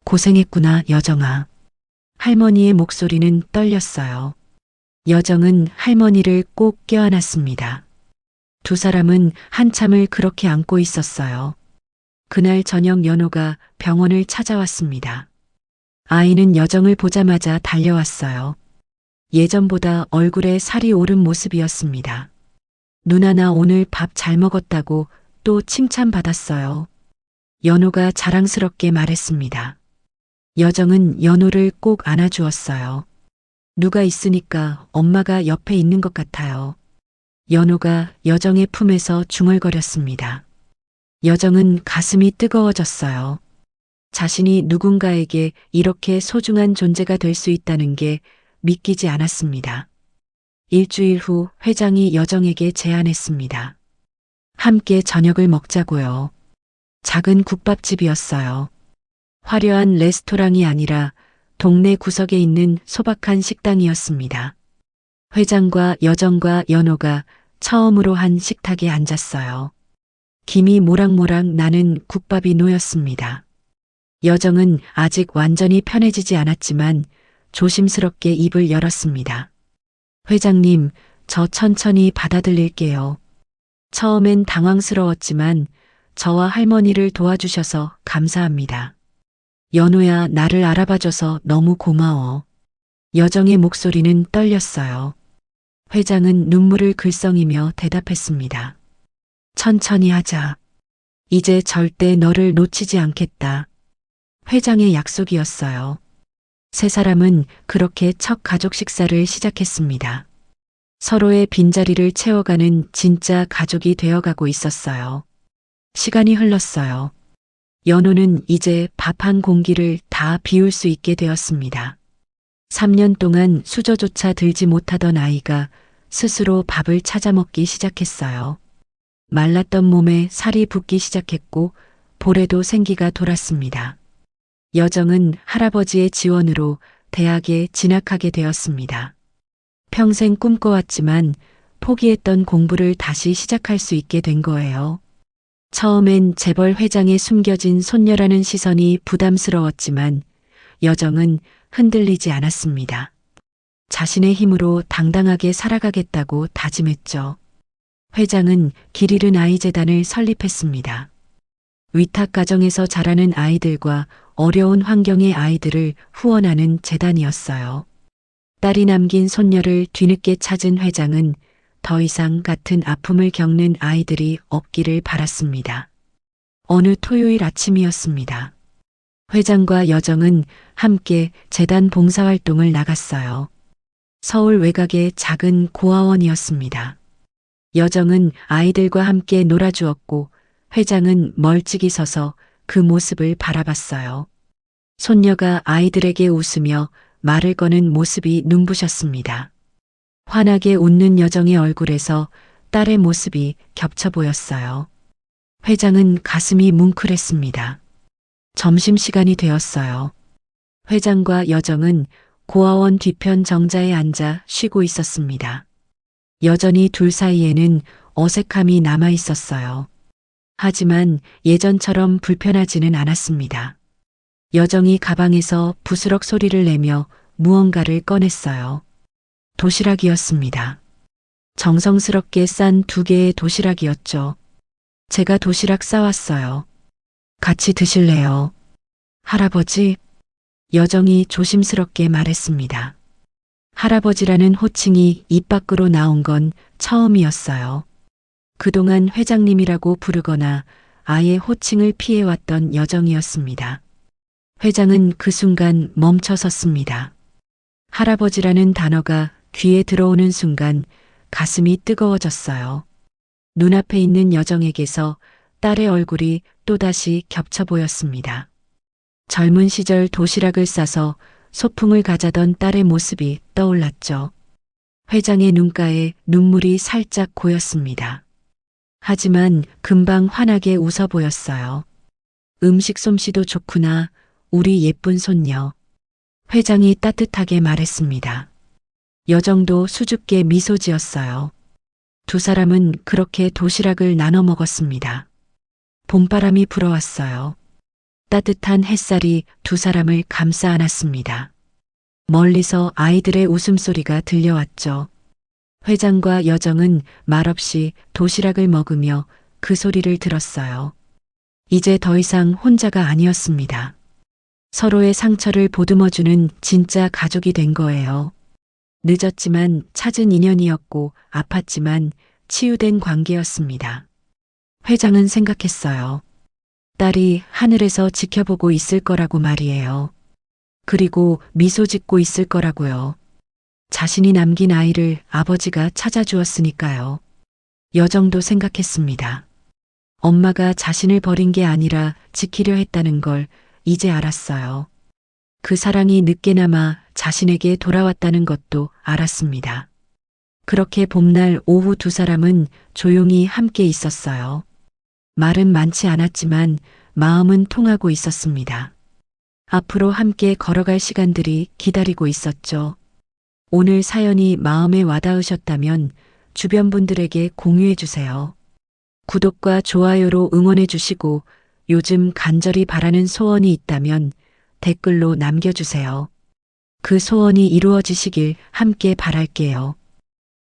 고생했구나, 여정아. 할머니의 목소리는 떨렸어요. 여정은 할머니를 꼭 껴안았습니다. 두 사람은 한참을 그렇게 안고 있었어요. 그날 저녁 연호가 병원을 찾아왔습니다. 아이는 여정을 보자마자 달려왔어요. 예전보다 얼굴에 살이 오른 모습이었습니다. 누나 나 오늘 밥 잘 먹었다고 또 칭찬받았어요. 연호가 자랑스럽게 말했습니다. 여정은 연호를 꼭 안아주었어요. 누가 있으니까 엄마가 옆에 있는 것 같아요. 연호가 여정의 품에서 중얼거렸습니다. 여정은 가슴이 뜨거워졌어요. 자신이 누군가에게 이렇게 소중한 존재가 될 수 있다는 게 믿기지 않았습니다. 일주일 후 회장이 여정에게 제안했습니다. 함께 저녁을 먹자고요. 작은 국밥집이었어요. 화려한 레스토랑이 아니라 동네 구석에 있는 소박한 식당이었습니다. 회장과 여정과 연호가 처음으로 한 식탁에 앉았어요. 김이 모락모락 나는 국밥이 놓였습니다. 여정은 아직 완전히 편해지지 않았지만 조심스럽게 입을 열었습니다. 회장님, 저 천천히 받아들일게요. 처음엔 당황스러웠지만 저와 할머니를 도와주셔서 감사합니다. 연호야, 나를 알아봐줘서 너무 고마워. 여정의 목소리는 떨렸어요. 회장은 눈물을 글썽이며 대답했습니다. 천천히 하자. 이제 절대 너를 놓치지 않겠다. 회장의 약속이었어요. 세 사람은 그렇게 첫 가족 식사를 시작했습니다. 서로의 빈자리를 채워가는 진짜 가족이 되어가고 있었어요. 시간이 흘렀어요. 연호는 이제 밥 한 공기를 다 비울 수 있게 되었습니다. 3년 동안 수저조차 들지 못하던 아이가 스스로 밥을 찾아 먹기 시작했어요. 말랐던 몸에 살이 붓기 시작했고 볼에도 생기가 돌았습니다. 여정은 할아버지의 지원으로 대학에 진학하게 되었습니다. 평생 꿈꿔왔지만 포기했던 공부를 다시 시작할 수 있게 된 거예요. 처음엔 재벌 회장에 숨겨진 손녀라는 시선이 부담스러웠지만 여정은 흔들리지 않았습니다. 자신의 힘으로 당당하게 살아가겠다고 다짐했죠. 회장은 길 잃은 아이 재단을 설립했습니다. 위탁 가정에서 자라는 아이들과 어려운 환경의 아이들을 후원하는 재단이었어요. 딸이 남긴 손녀를 뒤늦게 찾은 회장은 더 이상 같은 아픔을 겪는 아이들이 없기를 바랐습니다. 어느 토요일 아침이었습니다. 회장과 여정은 함께 재단 봉사활동을 나갔어요. 서울 외곽의 작은 고아원이었습니다. 여정은 아이들과 함께 놀아주었고 회장은 멀찍이 서서 그 모습을 바라봤어요. 손녀가 아이들에게 웃으며 말을 거는 모습이 눈부셨습니다. 환하게 웃는 여정의 얼굴에서 딸의 모습이 겹쳐 보였어요. 회장은 가슴이 뭉클했습니다. 점심시간이 되었어요. 회장과 여정은 고아원 뒤편 정자에 앉아 쉬고 있었습니다. 여전히 둘 사이에는 어색함이 남아 있었어요. 하지만 예전처럼 불편하지는 않았습니다. 여정이 가방에서 부스럭 소리를 내며 무언가를 꺼냈어요. 도시락이었습니다. 정성스럽게 싼 2개의 도시락이었죠. 제가 도시락 싸왔어요. 같이 드실래요? 할아버지? 여정이 조심스럽게 말했습니다. 할아버지라는 호칭이 입 밖으로 나온 건 처음이었어요. 그동안 회장님이라고 부르거나 아예 호칭을 피해왔던 여정이었습니다. 회장은 그 순간 멈춰 섰습니다. 할아버지라는 단어가 귀에 들어오는 순간 가슴이 뜨거워졌어요. 눈앞에 있는 여정에게서 딸의 얼굴이 또다시 겹쳐 보였습니다. 젊은 시절 도시락을 싸서 소풍을 가자던 딸의 모습이 떠올랐죠. 회장의 눈가에 눈물이 살짝 고였습니다. 하지만 금방 환하게 웃어 보였어요. 음식 솜씨도 좋구나, 우리 예쁜 손녀. 회장이 따뜻하게 말했습니다. 여정도 수줍게 미소 지었어요. 두 사람은 그렇게 도시락을 나눠 먹었습니다. 봄바람이 불어왔어요. 따뜻한 햇살이 두 사람을 감싸 안았습니다. 멀리서 아이들의 웃음소리가 들려왔죠. 회장과 여정은 말없이 도시락을 먹으며 그 소리를 들었어요. 이제 더 이상 혼자가 아니었습니다. 서로의 상처를 보듬어주는 진짜 가족이 된 거예요. 늦었지만 찾은 인연이었고 아팠지만 치유된 관계였습니다. 회장은 생각했어요. 딸이 하늘에서 지켜보고 있을 거라고 말이에요. 그리고 미소 짓고 있을 거라고요. 자신이 남긴 아이를 아버지가 찾아주었으니까요. 여정도 생각했습니다. 엄마가 자신을 버린 게 아니라 지키려 했다는 걸 이제 알았어요. 그 사랑이 늦게나마 자신에게 돌아왔다는 것도 알았습니다. 그렇게 봄날 오후 두 사람은 조용히 함께 있었어요. 말은 많지 않았지만 마음은 통하고 있었습니다. 앞으로 함께 걸어갈 시간들이 기다리고 있었죠. 오늘 사연이 마음에 와닿으셨다면 주변 분들에게 공유해 주세요. 구독과 좋아요로 응원해 주시고 요즘 간절히 바라는 소원이 있다면 댓글로 남겨주세요. 그 소원이 이루어지시길 함께 바랄게요.